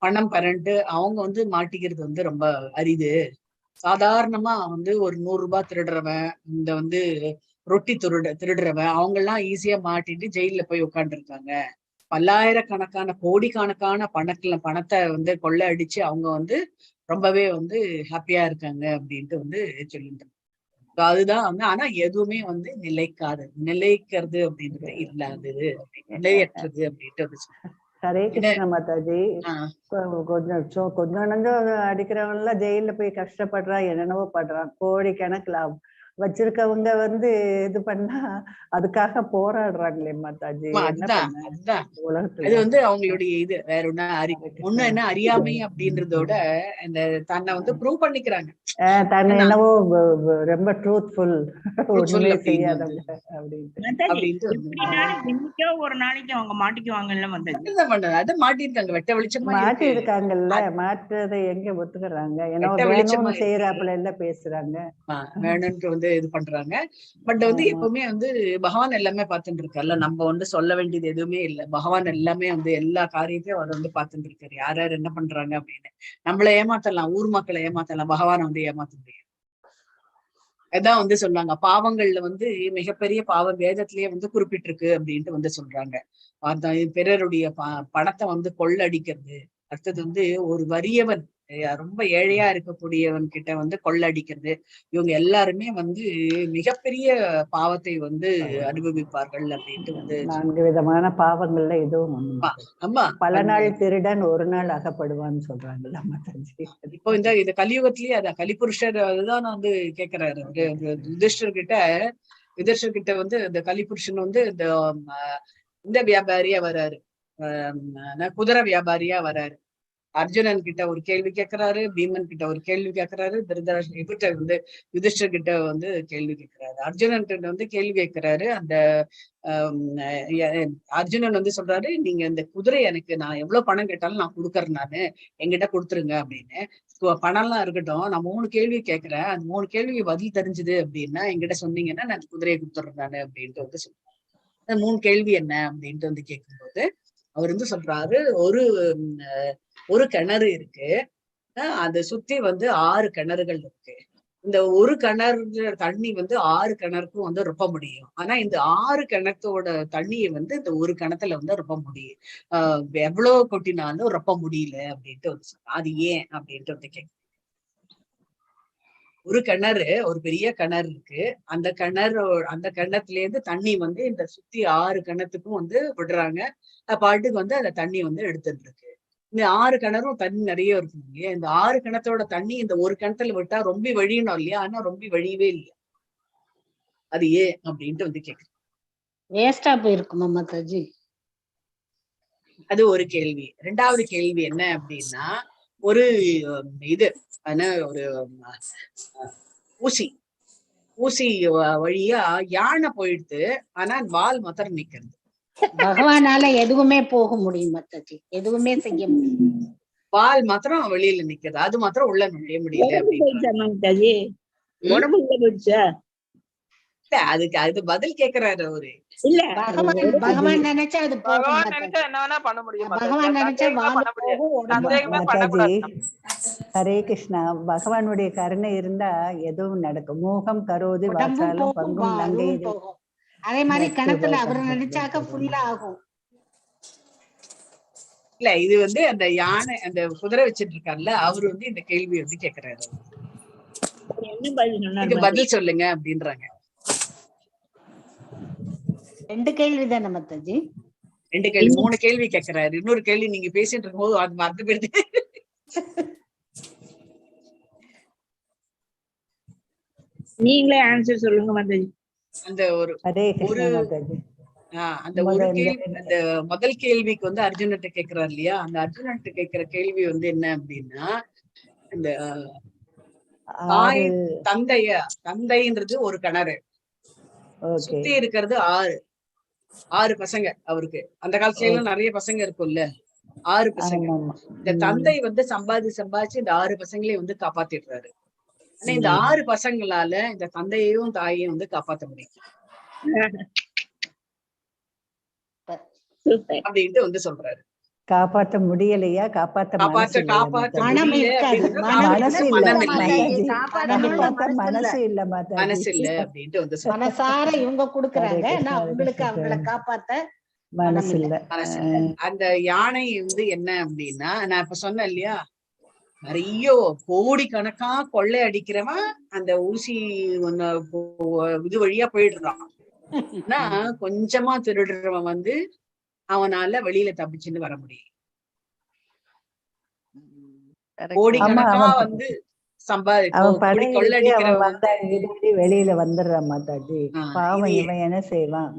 பணம் பரண்டு அவங்க வந்து மாட்டிக்கிறது வந்து ரொம்ப அரிது. சாதாரணமா வந்து ஒரு 100 ரூபாய் திருடுறவன், இந்த வந்து ரொட்டி திருடுறவன் அவங்க எல்லாம் ஈஸியா மாட்டிட்டு ஜெயில போய் உட்காந்துருக்காங்க. பல்லாயிரக்கணக்கான கோடிக்கணக்கான பணத்தை வந்து கொள்ளை அடிச்சு அவங்க வந்து ரொம்பவே வந்து ஹாப்பியா இருக்காங்க அப்படின்ட்டு வந்து சொல்லிட்டு. அதுதான் வந்து ஆனா எதுவுமே வந்து நிலைக்கிறது அப்படின்றது இல்லாதது, நிலையற்றது அப்படின்ட்டு. ஹரே கிருஷ்ண மாதாஜி. கொஞ்சம் அடிக்கிறவங்க எல்லாம் ஜெயில போய் கஷ்டப்படுறான், என்னென்னவோ பண்றான். கோடி கணக்குல வச்சிருக்கவங்க வந்து இது பண்ணா அதுக்காக போராடுறாங்களே மாதாஜி. அது வந்து அவங்களுடைய இது வேற ஒண்ணு என்ன அறியாமை அப்படின்றதோட இந்த தன்னை வந்து ப்ரூவ் பண்ணிக்கிறாங்க. தன்னை என்னவோ ரொம்ப ட்ரூத்ஃபுல், ஒண்ணுமே செய்யாதவங்க அப்படின்ட்டு. ஒரு நாளைக்கு அவங்க மாட்டிக்குவாங்கல்ல மாதாஜி. அது மாட்டிருக்காங்க, வெட்ட வெளிச்சமா மாட்டி இருக்காங்கல்ல. மாற்றதை எங்க ஒத்துக்கிறாங்க? ஏன்னா வேணும்னு செய்யறாப்புல எல்லாம் பேசுறாங்க, வேணும்னு வந்து இது பண்றாங்க. பட் வந்து எப்பவுமே வந்து பகவான் எல்லாமே பார்த்துட்டு இருக்காருல்ல. நம்ம வந்து சொல்ல வேண்டியது எதுவுமே இல்லை. பகவான் எல்லாமே வந்து எல்லா காரியத்தையும் அவர் வந்து பார்த்துட்டு இருக்காரு. யார் யார் என்ன பண்றாங்க அப்படின்னு. நம்மளை ஏமாத்தலாம், ஊர் மக்களை ஏமாத்தலாம், பகவானை வந்து ஏமாத்த முடியாது. அதான் வந்து சொல்றாங்க, பாவங்கள்ல வந்து மிகப்பெரிய பாவம் வேதத்திலேயே வந்து குறிப்பிட்டிருக்கு அப்படின்ட்டு வந்து சொல்றாங்க. பிறருடைய பணத்தை வந்து கொள்ளடிக்கிறது. அடுத்தது வந்து ஒரு வறியவன், ரொம்ப ஏழையா இருக்கக்கூடியவன் கிட்ட வந்து கொள்ளடிக்கிறது. இவங்க எல்லாருமே வந்து மிகப்பெரிய பாவத்தை வந்து அனுபவிப்பார்கள் அப்படின்ட்டு வந்து 4 விதமான பாவங்கள்ல இதுவும். ஆமா, பல நாள் திருடன் ஒரு நாள் அகப்படுவான்னு சொல்றாங்கல்ல மாதாஜி. இப்போ இந்த கலியுகத்திலேயே அதான் கலிபுருஷர் அதுதான் நான் வந்து கேக்குறாரு யுதிஷ்டர் கிட்ட வந்து இந்த கலிபுருஷன் வந்து இந்த வியாபாரியா வர்றாரு, குதிரை வியாபாரியா வர்றாரு. அர்ஜுனன் கிட்ட ஒரு கேள்வி கேட்கிறாரு, பீமன் கிட்ட ஒரு கேள்வி கேட்கிறாரு, திருதராஷ்டிரன் வந்து யுதிஷ்டர் கிட்ட வந்து கேள்வி கேட்கிறாரு. அர்ஜுனன் கிட்ட வந்து கேள்வி கேட்கிறாரு. அந்த அர்ஜுனன் வந்து சொல்றாரு, நீங்க இந்த குதிரை எனக்கு நான் எவ்வளவு பணம் கேட்டாலும் நான் கொடுக்கறேன், நானு என்கிட்ட கொடுத்துருங்க அப்படின்னு. பணம் எல்லாம் இருக்கட்டும், நான் 3 கேள்வி கேட்கிறேன், அந்த 3 கேள்வி பதில் தெரிஞ்சுது அப்படின்னா என்கிட்ட சொன்னீங்கன்னா நான் குதிரையை கொடுத்துறேன் நானு அப்படின்ட்டு வந்து சொல்றேன். அந்த 3 கேள்வி என்ன அப்படின்ட்டு வந்து கேட்கும்போது அவர் வந்து சொல்றாரு, ஒரு கிணறு இருக்கு, அதை சுத்தி வந்து 6 கிணறுகள் இருக்கு. இந்த ஒரு கிணறு தண்ணி வந்து 6 கிணறுக்கும் வந்து ரொப்ப முடியும். ஆனா இந்த 6 கிணத்தோட தண்ணியை வந்து இந்த ஒரு கிணத்துல வந்து ரொப்ப முடியும், எவ்வளவு கொட்டினாலும் ரொப்ப முடியல அப்படின்ட்டு வந்து சொன்னா. அது ஏன் அப்படின்ட்டு வந்து கேட்க. ஒரு கிணறு, ஒரு பெரிய கிணறு இருக்கு. அந்த கிணத்துல இருந்து தண்ணி வந்து இந்த சுத்தி 6 கிணத்துக்கும் வந்து விடுறாங்க. பாட்டுக்கு வந்து அந்த தண்ணி வந்து எடுத்துட்டு இருக்கு. இந்த 6 கிணறும் தண்ணி நிறைய இருக்கும் இல்லையா? இந்த 6 கிணத்தோட தண்ணி இந்த ஒரு கிணத்துல விட்டா ரொம்ப வழியணும் இல்லையா? ஆனா ரொம்ப வழியவே இல்லையா? அது ஏன் அப்படின்ட்டு வந்து கேக்குறேன். வேஸ்டா போயிருக்குமா மாதாஜி? அது ஒரு கேள்வி. 2வது கேள்வி என்ன அப்படின்னா, ஒரு இது ஒரு ஊசி வழியா யானை போயிடுது, ஆனா வால் மாத்திரம் நிக்கிறது. பகவானால எதுவுமே போக முடியும் மாதாஜி, எதுவுமே செய்ய முடியும். வால் மாத்திரம் வெளியில நிக்கிறது, அது மாத்திரம் உள்ள நுழைய முடியல. அதுக்கு அது பதில் கேக்குறாரு அவரு. இல்ல பகவான் நினைச்சா அது போகும். என்ன வேணா பண்ண முடியும். பகவான் நினைச்சா மாதாஜி. ஹரே கிருஷ்ணா. பகவானுடைய கருணை இருந்தா எதுவும் நடக்கும். மோகம் கரோதி வாசாலும் பங்கும் நங்கை. அதே மாதிரி கணத்துல அவரை நினைச்சாக்க ஃபுல்லா ஆகும். இல்ல இது வந்து அந்த யானை அந்த குதிரை வச்சிட்டு இருக்காருல்ல, அவரு வந்து இந்த கேள்வி வந்து கேக்குறாரு. பதில் சொல்லுங்க அப்படின்றாங்க. 2 கேள்வி தானே மாதாஜி? 2 கேள்வி 3 கேள்வி கேட்கிறாரு. இன்னொரு கேள்வி நீங்க பேசிட்டு இருக்கும்போது அது மறந்து போயிடுது. நீங்களே ஆன்சர் சொல்லுங்க மாதாஜி. அந்த ஒரு அந்த ஒரு கேள்வி, அந்த முதல் கேள்விக்கு வந்து அர்ஜுனன்ட்ட கேட்கிறாரு இல்லையா? அந்த அர்ஜுனன்ட்ட கேட்கிற கேள்வி வந்து என்ன அப்படின்னா, இந்த தாய் தந்தைன்றது ஒரு கிணறு, சுத்தி இருக்கிறது 6 பசங்க அவருக்கு. அந்த காலத்துல எல்லாம் நிறைய பசங்க இருக்கும்ல, 6 பசங்க. இந்த தந்தை சம்பாதிச்சு இந்த 6 பசங்களையும் காப்பாத்திடுறாரு. ஆனா இந்த 6 பசங்களால இந்த தந்தையையும் தாயையும் காப்பாத்த முடியும் அப்படின்ட்டு சொல்றாரு. காப்பாற்ற முடியலையா? காப்பாத்த மனசு இல்ல அப்படின்ட்டு மனசார இவங்க குடுக்குறாங்க, அவங்களுக்கு அவங்கள காப்பாத்த மனசு இல்ல. அந்த யானை என்ன அப்படின்னா, நான் இப்ப சொன்னேன் இல்லையா, நிறைய கோடிக்கணக்கா கொள்ளை அடிக்கிறவன் அந்த ஊசி இது வழியா போயிடுறான். ஆனா கொஞ்சமா திருடுறவன் அவனால வெளியில தப்பிச்சுன்னு வர முடியும். கோடிக்கணக்கா வெளியில வந்துடுறான் மாதாஜி. பாவம், இவன் என்ன செய்வான்?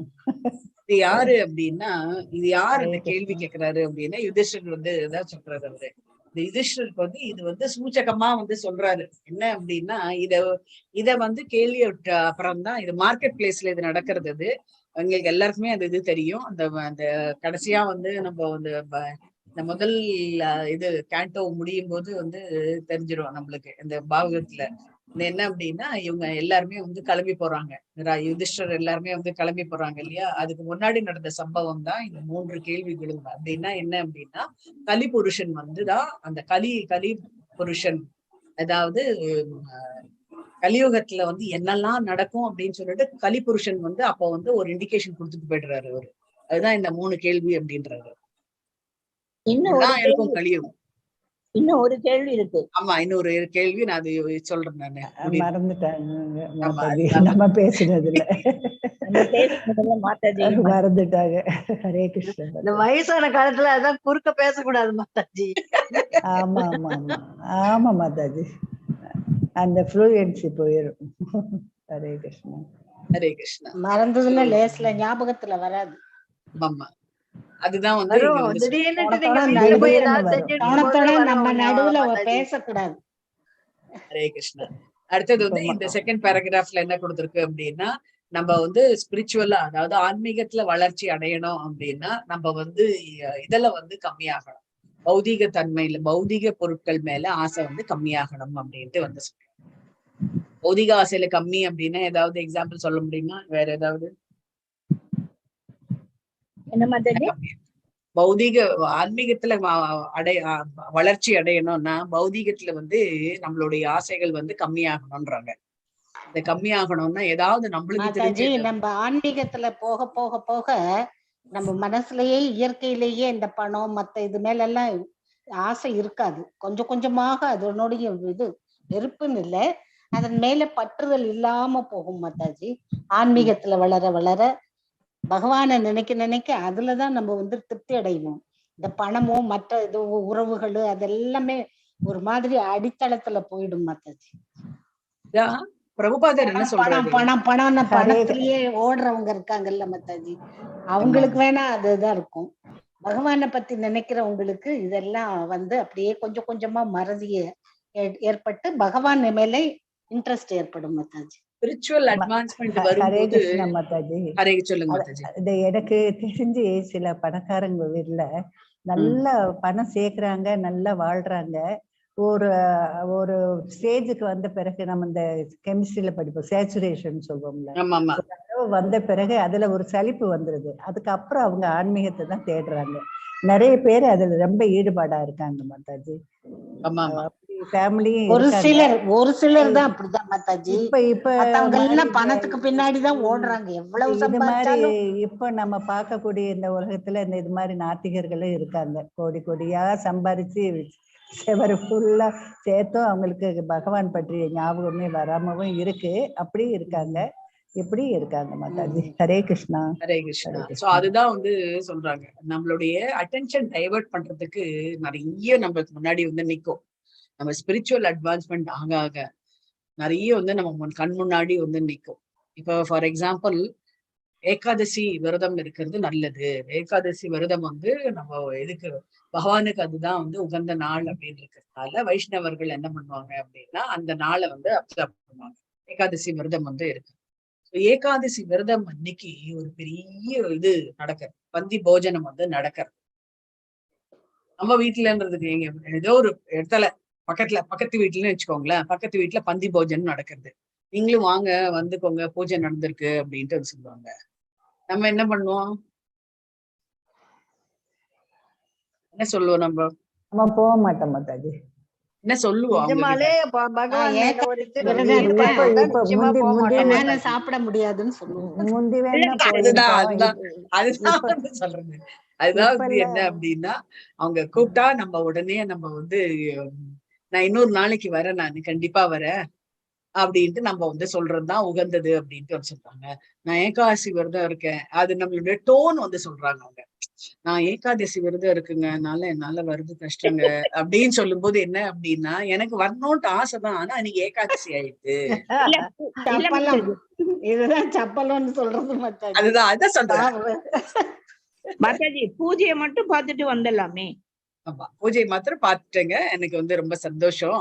இது யாரு அப்படின்னா, இது யாரு இந்த கேள்வி கேட்கிறாரு அப்படின்னா, யுதிஷ்டர் இதான் சொல்றாரு. அவரு இந்த யுதிஷ்டருக்கு இது சூச்சகமா சொல்றாரு. என்ன அப்படின்னா, இத கேள்வி அப்புறம் தான் இது மார்க்கெட் பிளேஸ்ல இது நடக்கிறது. எங்களுக்கு எல்லாருக்குமே அந்த இது தெரியும். அந்த கடைசியா நம்ம இந்த முதல் இது கேண்டோ முடியும் போது தெரிஞ்சிடும் நம்மளுக்கு. இந்த பாகவத்துல என்ன அப்படின்னா, இவங்க எல்லாருமே கிளம்பி போறாங்க, யுதிஷ்டர் எல்லாருமே கிளம்பி போறாங்க இல்லையா. அதுக்கு முன்னாடி நடந்த சம்பவம் தான் இந்த 3 கேள்விகளும். அப்படின்னா என்ன அப்படின்னா, கலி புருஷன் தான் அந்த கலி புருஷன், அதாவது கலியுகத்துல என்னெல்லாம் நடக்கும் அப்படின்னு சொல்லிட்டு கலிபுருஷன் அப்ப ஒரு இண்டிகேஷன் கொடுத்துட்டு போயிடுறாரு அவரு. அதுதான் இந்த 3 கேள்வி அப்படின்றாரு. இருக்கும் கலியுகம். இன்னும் ஒரு கேள்வி இருக்கு. ஆமா, இன்னொரு கேள்வி நான் அது சொல்றேன். நானு மறந்துட்டாங்க, நம்ம பேசுனதுல மறந்துட்டாங்க. ஹரே கிருஷ்ணா. இந்த வயசான காலத்துல அதான் குறுக்க பேசக்கூடாது மாதாஜி. ஆமா ஆமா ஆமா ஆமா மாதாஜி, அந்த ஃப்ளூயன்சி போயிடும். ஹரே கிருஷ்ணா. ஹரே கிருஷ்ணா. மறந்ததுல லேஸ்ல ஞாபகத்துல வராது. ஆமா, அதுதான் நம்ம நடுவுல பேசக்கூடாது. ஹரே கிருஷ்ணா. அடுத்தது இந்த செகண்ட் பேராகிராஃப்ல என்ன கொடுத்திருக்கு அப்படின்னா, நம்ம ஸ்பிரிச்சுவலா, அதாவது ஆன்மீகத்துல வளர்ச்சி அடையணும் அப்படின்னா நம்ம இதுல கம்மியாகணும். பௌதிக தன்மையில, பௌதிக பொருட்கள் மேல ஆசை கம்மியாகணும் அப்படின்ட்டு சொல்றேன். பௌதிக ஆசையில கம்மி அப்படின்னா ஏதாவது எக்ஸாம்பிள் சொல்ல முடியுமா? வேற ஏதாவது? என்ன மாதிரி பௌதிக ஆன்மீகத்துல வளர்ச்சி அடையணும்னா பௌதிகத்துல நம்மளுடைய ஆசைகள் கம்மியாகணும்ன்றாங்க. இந்த கம்மியாகணும்னா ஏதாவது நம்மளுக்கு நம்ம ஆன்மீகத்துல போக போக போக நம்ம மனசுலயே இயற்கையிலேயே இந்த பணம் மத்த இது மேல எல்லாம் ஆசை இருக்காது. கொஞ்சம் கொஞ்சமாக அதனுடைய இது வெறுப்புன்னு இல்லை, அதன் மேல பற்றுதல் இல்லாம போகும் மாதாஜி. ஆன்மீகத்துல வளர வளர பகவானை நினைக்க நினைக்க அதுலதான் நம்ம திருப்தி அடைவோம். இந்த பணமோ மற்ற இது உறவுகள் அதெல்லாமே ஒரு மாதிரி அடித்தளத்துல போயிடும் மாதாஜி. பிரபுபாதர் என்ன சொல்றாரு? பணம் பணத்திலேயே ஓடுறவங்க இருக்காங்கல்ல மாதாஜி, அவங்களுக்கு வேணா அதுதான் இருக்கும். பகவானை பத்தி நினைக்கிறவங்களுக்கு இதெல்லாம் அப்படியே கொஞ்சம் கொஞ்சமா மறதிய ஏற்பட்டு பகவான் மேல இன்ட்ரெஸ்ட் ஏற்படும் மாதாஜி. ஸ்பிரிச்சுவல் அட்வான்ஸ்மென்ட் வரும்போது எனக்கு தெரிஞ்சு சில பணக்காரங்க வீட்டுல நல்லா பணம் சேர்க்கறாங்க, நல்லா வாழ்றாங்க. ஒரு ஸ்டேஜுக்கு வந்த பிறகு நம்ம இந்த கெமிஸ்ட்ரியில படிப்போம், சேச்சுரேஷன் சொல்லுவோம்ல, வந்த பிறகு அதுல ஒரு சலிப்பு வந்துருது. அதுக்கப்புறம் அவங்க ஆன்மீகத்தை தான் தேடுறாங்க. நிறைய பேர் அதுல ரொம்ப ஈடுபாடா இருக்காங்க மாதாஜி. ஒரு சிலர் தான் அப்படிதான் மாதாஜி. இப்ப பணத்துக்கு பின்னாடிதான் ஓடுறாங்க. எவ்வளவு சம்பாதிச்சாலும் இப்ப நம்ம பார்க்கக்கூடிய இந்த உலகத்துல இந்த இது மாதிரி நாத்திகர்களும் இருக்காங்க. கோடி கோடியா சம்பாதிச்சு செவரு ஃபுல்லா சேர்த்தும் அவங்களுக்கு பகவான் பற்றிய ஞாபகமே வராமவும் இருக்கு. அப்படி இருக்காங்க, இப்படி இருக்காங்க மாதாஜி. ஹரே கிருஷ்ணா. ஹரே கிருஷ்ணா. சோ அதுதான் சொல்றாங்க, நம்மளுடைய அட்டென்ஷன் டைவர்ட் பண்றதுக்கு நிறைய நம்மளுக்கு முன்னாடி நிக்கும். நம்ம ஸ்பிரிச்சுவல் அட்வான்ஸ்மெண்ட் ஆக நிறைய நம்ம கண் முன்னாடி நிக்கும். இப்போ ஃபார் எக்ஸாம்பிள் ஏகாதசி விரதம் இருக்கிறது நல்லது. ஏகாதசி விரதம் வந்து நம்ம எதுக்கு பகவானுக்கு அதுதான் வந்து உகந்த நாள் அப்படின்னு இருக்கிறதுனால வைஷ்ணவர்கள் என்ன பண்ணுவாங்க அப்படின்னா அந்த நாளை வந்து அப்சர்வ் பண்ணுவாங்க. ஏகாதசி விரதம் வந்து இருக்கு. ஏகாதசி விரதம் அன்னைக்கு ஒரு பெரிய இது நடக்கிறது, பந்தி போஜனம் வந்து நடக்கிறது. நம்ம வீட்டுலன்றதுக்கு எங்க ஏதோ ஒரு இடத்துல பக்கத்து வீட்டுலன்னு வச்சுக்கோங்களேன், பக்கத்து வீட்டுல பந்தி போஜனம் நடக்கிறது. நீங்களும் வாங்க வந்துக்கோங்க, பூஜை நடந்திருக்கு அப்படின்ட்டு சொல்லுவாங்க. நம்ம என்ன பண்ணுவோம்? என்ன சொல்லுவோம்? நம்ம போக மாட்டோம் மாதாஜி. என்ன சொல்லுவோம்? சாப்பிட முடியாதுன்னு சொல்லுவோம். அதுதான் சொல்றது. அதுதான் வந்து என்ன அப்படின்னா அவங்க கூப்பிட்டா நம்ம உடனே நம்ம வந்து நான் இன்னொரு நாளைக்கு வரேன், நான் கண்டிப்பா வரேன் அப்படின்ட்டு நம்ம வந்து சொல்றதுதான் உகந்தது அப்படின்ட்டு சொல்றாங்க. நான் ஏகாதசி விரதம் இருக்கேன், அது நம்மளுடைய டோன் வந்து சொல்றாங்க அவங்க. நான் ஏகாதசி விரதம் இருக்குங்க, அதனால என்னால வருது கஷ்டங்க அப்படின்னு சொல்லும் போது என்ன அப்படின்னா எனக்கு வரணும்ட்டு ஆசைதான், ஆனா இன்னைக்கு ஏகாதசி ஆயிடுது. இதுதான் சப்பலம்னு சொல்றது. அதுதான் அதான் சொல்றேன் மாதாஜி. பூஜையை மட்டும் பார்த்துட்டு வந்துடலாமே. ஆமா, பூஜை மாத்திரம் பாத்துட்டேங்க, எனக்கு வந்து ரொம்ப சந்தோஷம்.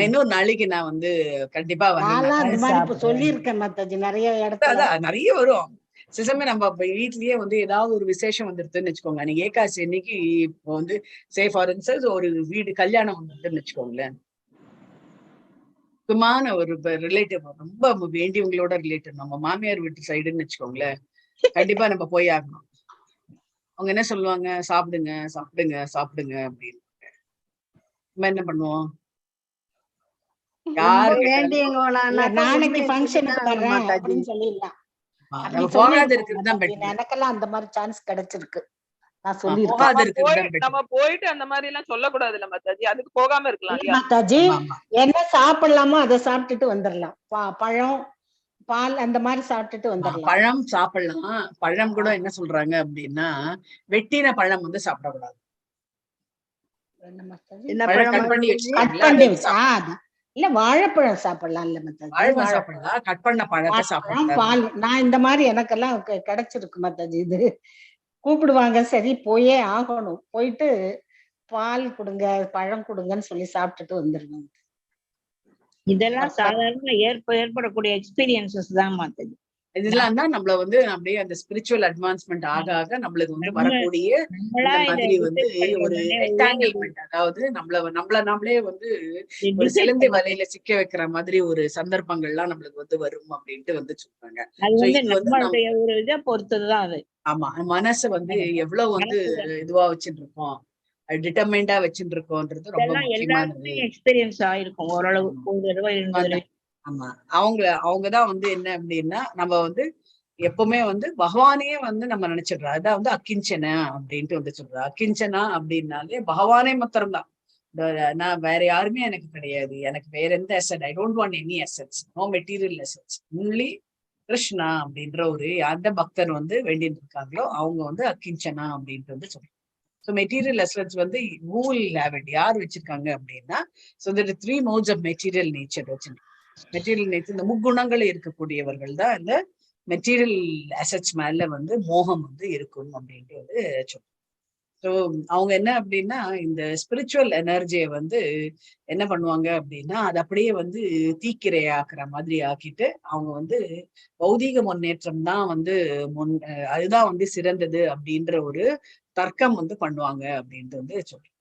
இன்னொரு நாளைக்கு நான் வந்து கண்டிப்பா வரேன் சொல்லியிருக்கேன் மாதாஜி. நிறைய இடத்துல நிறைய வரும். சிசமே நம்ம வீட்லயே வந்து ஏதாவது ஒரு விசேஷம் வந்துருதுன்னு வச்சுக்கோங்க. நீங்க ஏகாதசி அன்னைக்கு இப்போ வந்து சே ஃபார் இன்ஸ்டன்ஸ் ஒரு வீடு கல்யாணம் வந்துருதுன்னு வச்சுக்கோங்களேன், முக்கியமான ஒரு ரிலேட்டிவ், ரொம்ப வேண்டியவங்களோட ரிலேட்டிவ், நம்ம மாமியார் வீட்டு சைடுன்னு வச்சுக்கோங்களேன், கண்டிப்பா நம்ம போய் ஆகணும். அவங்க என்ன சொல்லுவாங்க? சாப்பிடுங்க சாப்பிடுங்க சாப்பிடுங்க அப்படின்னு. நம்ம என்ன பண்ணுவோம்? நாளைக்கு ஃபங்க்ஷனுக்கு வரேன் அப்படின்னு சொல்லிடலாம். எனக்கெல்லாம் அந்த மாதிரி சான்ஸ் கிடைச்சிருக்கு. நான் சொல்லிருக்கேன். நம்ம போயிட்டு அந்த மாதிரி எல்லாம் சொல்லக்கூடாதுல்ல மாதாஜி, அதுக்கு போகாம இருக்கலாம். மாதாஜி என்ன சாப்பிடலாமோ அதை சாப்பிட்டுட்டு வந்துடலாம். பழம் பால் அந்த மாதிரி சாப்பிட்டுட்டு வந்துடலாம். பழம் சாப்பிடலாம். பழம் கூட என்ன சொல்றாங்க அப்படின்னா வெட்டின பழம் வந்து சாப்பிடக்கூடாது. இல்ல வாழைப்பழம் சாப்பிடலாம். இல்ல மாதாஜி சாப்பிடலாம், கட் பண்ண பழத்தை சாப்பிடலாம். பால் நான் இந்த மாதிரி எனக்கெல்லாம் கிடைச்சிருக்கு மாதாஜி. இது கூப்பிடுவாங்க, சரி போயே ஆகணும், போயிட்டு பால் கொடுங்க பழம் கொடுங்கன்னு சொல்லி சாப்பிட்டுட்டு வந்துருவாங்க. இதெல்லாம் சாதாரண ஏற்படக்கூடிய எக்ஸ்பீரியன்சஸ் தான் மாதாஜி. இதெல்லாம் தான் நம்மள வந்து அப்படியே அந்த ஸ்பிரிச்சுவல் அட்வான்ஸ்மெண்ட் ஆக ஆக நம்மளுக்கு வந்து வரக்கூடிய இந்த மாதிரி வந்து ஒரு என்டாங்கிள்மெண்ட், அதாவது நம்மளே வந்து ஒரு சிலந்தி வலையில சிக்க வைக்கிற மாதிரி ஒரு சந்தர்ப்பங்கள்லாம் நம்மளுக்கு வந்து வரும் அப்படின்ட்டு வந்து சொல்றாங்க. ஒரு இதை பொறுத்ததுதான் அது. ஆமா, மனசு வந்து எவ்வளவு வந்து இதுவா வச்சுட்டு இருக்கோம், டிட்டர்மைண்டா வச்சுட்டு இருக்கோன்றது ரொம்ப முக்கியமானது. எக்ஸ்பீரியன்ஸ் ஆயிருக்கும் ஓரளவு. ஆமா, அவங்கதான் வந்து என்ன அப்படின்னா நம்ம வந்து எப்பவுமே வந்து பகவானே வந்து நம்ம நினைச்சிடுறோம். அதான் வந்து அக்கிஞ்சனா அப்படின்ட்டு வந்து சொல்றோம். அக்கிஞ்சனா அப்படின்னாலே பகவானே மாத்திரம்தான். நான் வேற யாருமே எனக்கு கிடையாது, எனக்கு வேற எந்த asset, I don't want any assets, no material assets, only Krishna அப்படின்ற ஒரு அந்த பக்தர் வந்து வேண்டிட்டு இருக்காங்களோ அவங்க வந்து அக்கிஞ்சனா அப்படின்ட்டு வந்து சொல்றோம். ஸோ மெட்டீரியல் அசட்ஸ் வந்து யார் வச்சிருக்காங்க அப்படின்னா, so there are 3 modes of material nature வச்சிருக்காங்க. மெட்டீரியல் நேச்சர் இந்த முக்குணங்கள் இருக்கக்கூடியவர்கள் தான் இந்த மெட்டீரியல் அசட்ஸ் மேல வந்து மோகம் வந்து இருக்கும் அப்படின்ட்டு வந்து சொல்றோம். ஸோ அவங்க என்ன அப்படின்னா இந்த ஸ்பிரிச்சுவல் எனர்ஜியை வந்து என்ன பண்ணுவாங்க அப்படின்னா அது அப்படியே வந்து தீக்கிரையாக்குற மாதிரி ஆக்கிட்டு அவங்க வந்து பௌதீக முன்னேற்றம் தான் வந்து அதுதான் வந்து சிறந்தது அப்படின்ற ஒரு தர்க்கம் வந்து பண்ணுவாங்க அப்படின்ட்டு வந்து சொல்றோம்.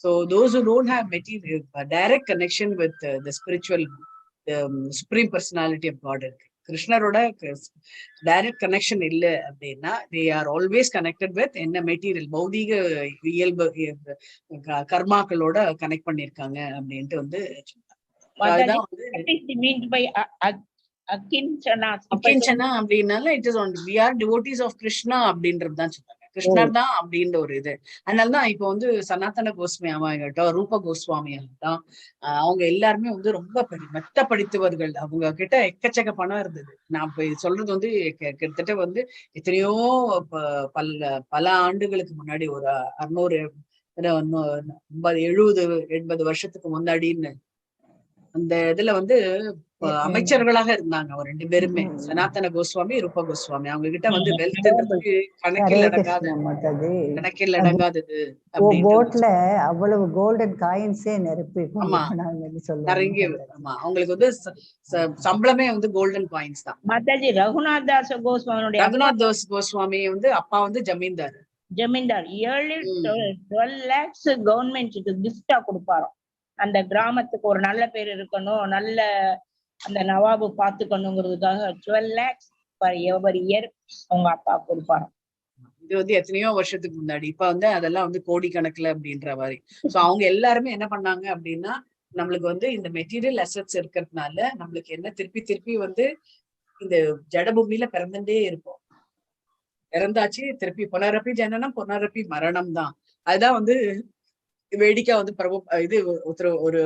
So those who don't have material direct connection with the spiritual supreme personality of God இருக்கு, கிருஷ்ணரோட டைரக்ட் கனெக்ஷன் இல்லை அப்படின்னா they are always connected with என்ன மெட்டீரியல் பௌதீக இயல்பு கர்மாக்களோட கனெக்ட் பண்ணிருக்காங்க அப்படின்ட்டு வந்து அக்கிஞ்சனா அப்படின்னால it is one we are devotees of Krishna அப்படின்றது தான் சொல்றாங்க. கிருஷ்ணர் தான் அப்படின்ற ஒரு இது. அதனாலதான் இப்ப வந்து சனாதன கோஸ்வாமி ஆகட்டும், ரூப கோஸ்வாமி ஆகட்டும், அவங்க எல்லாருமே வந்து ரொம்ப மெத்த படித்தவர்கள். அவங்க கிட்ட எக்கச்சக்க பணம் இருந்தது. நான் இப்ப சொல்றது வந்து கிட்டத்தட்ட வந்து எத்தனையோ பல ஆண்டுகளுக்கு முன்னாடி, ஒரு 600 70 80 வருஷத்துக்கு முன்னாடின்னு அந்த இதுல வந்து அமைச்சர்களாக இருந்தாங்க அவர் 2 பேருமே, சனாதன கோஸ்வாமி, ரூப கோஸ்வாமி. அவங்க கிட்ட வந்து வெல்த்ன்றது கணக்கில் அடங்காதது போட்ல அவ்வளவு கோல்டன் காயின்ஸே நிரப்பி நிறைய. ஆமா, அவங்களுக்கு வந்து சம்பளமே வந்து கோல்டன் காயின்ஸ் தான். மாதாஜி ரகுநாத் தாஸ் கோஸ்வாமியோட ரகுநாத் கோஸ்வாமி வந்து அப்பா வந்து ஜமீன்தார் 12 lakhs கவர்மெண்ட்டுக்கு கிஃப்டா கொடுப்பாராம். அந்த கிராமத்துக்கு ஒரு நல்ல பேர் இருக்கணும், நல்ல அந்த நவாபு பாத்துக்கணுங்கிறதுக்காக 12 lakhs per year அவங்க அப்பா கொடுப்பாராம். இது வந்து எத்தனையோ வருஷத்துக்கு முன்னாடி. இப்ப வந்து அதெல்லாம் வந்து கோடிக்கணக்குல அப்படின்ற மாதிரி. சோ அவங்க எல்லாருமே என்ன பண்ணாங்க அப்படின்னா, நம்மளுக்கு வந்து இந்த மெட்டீரியல் அசெட்ஸ் இருக்கிறதுனால நம்மளுக்கு என்ன திருப்பி வந்து இந்த ஜடபூமியில பிறந்துட்டே இருக்கும். இறந்தாச்சு, திருப்பி புனரப்பி ஜனனம் புனரப்பி மரணம் தான். அதுதான் வந்து வேடிக்கை வந்து ஒரு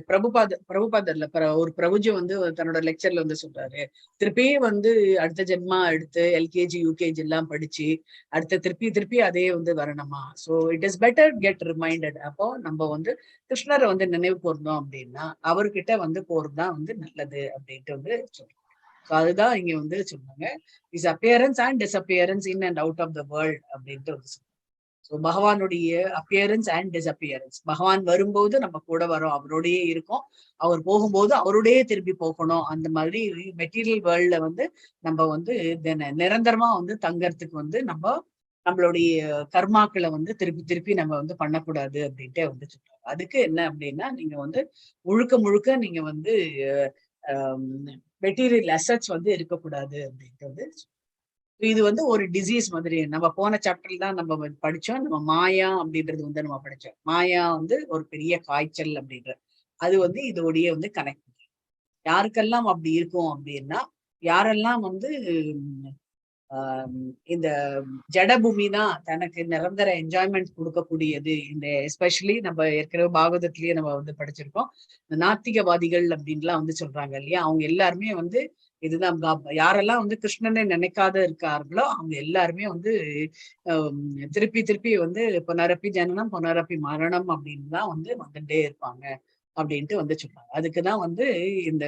பிரபுபாதர்ல ஒரு பிரபுஜி வந்து தன்னோட லெக்சர்ல வந்து சொல்றாரு, திருப்பி வந்து அடுத்த ஜென்மா எடுத்து எல்கேஜி யூகேஜி எல்லாம் படிச்சு அடுத்த திருப்பி அதே வந்து வரணுமா. So it is better get reminded. அப்போ நம்ம வந்து கிருஷ்ணரை வந்து நினைவு கூர்ந்தோம் அப்படின்னா அவர்கிட்ட வந்து போறதுதான் வந்து நல்லது அப்படின்ட்டு வந்து சொல்றோம். ஸோ அதுதான் இங்க வந்து சொன்னாங்க, is appearance and disappearance in and out of the world அப்படின்ட்டு வந்து சொல்லுவாங்க. ஸோ பகவானுடைய அப்பியரன்ஸ் அண்ட் டிஸ்அப்பியரன்ஸ். பகவான் வரும்போது நம்ம கூட வரோம், அவரோடயே இருக்கோம், அவர் போகும்போது அவரோடயே திருப்பி போகணும். அந்த மாதிரி மெட்டீரியல் வேர்ல்ட்ல வந்து நம்ம வந்து நிரந்தரமா வந்து தங்கறதுக்கு வந்து நம்மளுடைய கர்மாக்களை வந்து திருப்பி நம்ம வந்து பண்ணக்கூடாது அப்படின்ட்டு வந்து சொல்றாங்க. அதுக்கு என்ன அப்படின்னா, நீங்க வந்து முழுக்க நீங்க வந்து மெட்டீரியல் அசெட்ஸ் வந்து இருக்கக்கூடாது அப்படின்ட்டு வந்து. இது வந்து ஒரு டிசீஸ் மாதிரி. நம்ம போன சாப்டர்ல தான் நம்ம படிச்சோம், நம்ம மாயா அப்படின்றது வந்து நம்ம படிச்சோம். மாயா வந்து ஒரு பெரிய காய்ச்சல் அப்படின்ற அது வந்து இதோடைய வந்து கனெக்ட். யாருக்கெல்லாம் அப்படி இருக்கும் அப்படின்னா, யாரெல்லாம் வந்து இந்த ஜடபூமி தான் தனக்கு நிரந்தர என்ஜாய்மெண்ட் கொடுக்கக்கூடியது. இந்த எஸ்பெஷலி நம்ம ஏற்கனவே பாகவதத்திலேயே நம்ம வந்து படிச்சிருக்கோம், இந்த நாத்திகவாதிகள் அப்படின்லாம் வந்து சொல்றாங்க இல்லையா, அவங்க எல்லாருமே வந்து இதுதான். யாரெல்லாம் வந்து கிருஷ்ணனை நினைக்காத இருக்கார்களோ அவங்க எல்லாருமே வந்து திருப்பி வந்து புனரப்பி ஜனனம் புனரப்பி மரணம் அப்படின்னு தான் வந்து வந்துட்டே இருப்பாங்க அப்படின்ட்டு வந்து சொல்றாங்க. அதுக்குதான் வந்து இந்த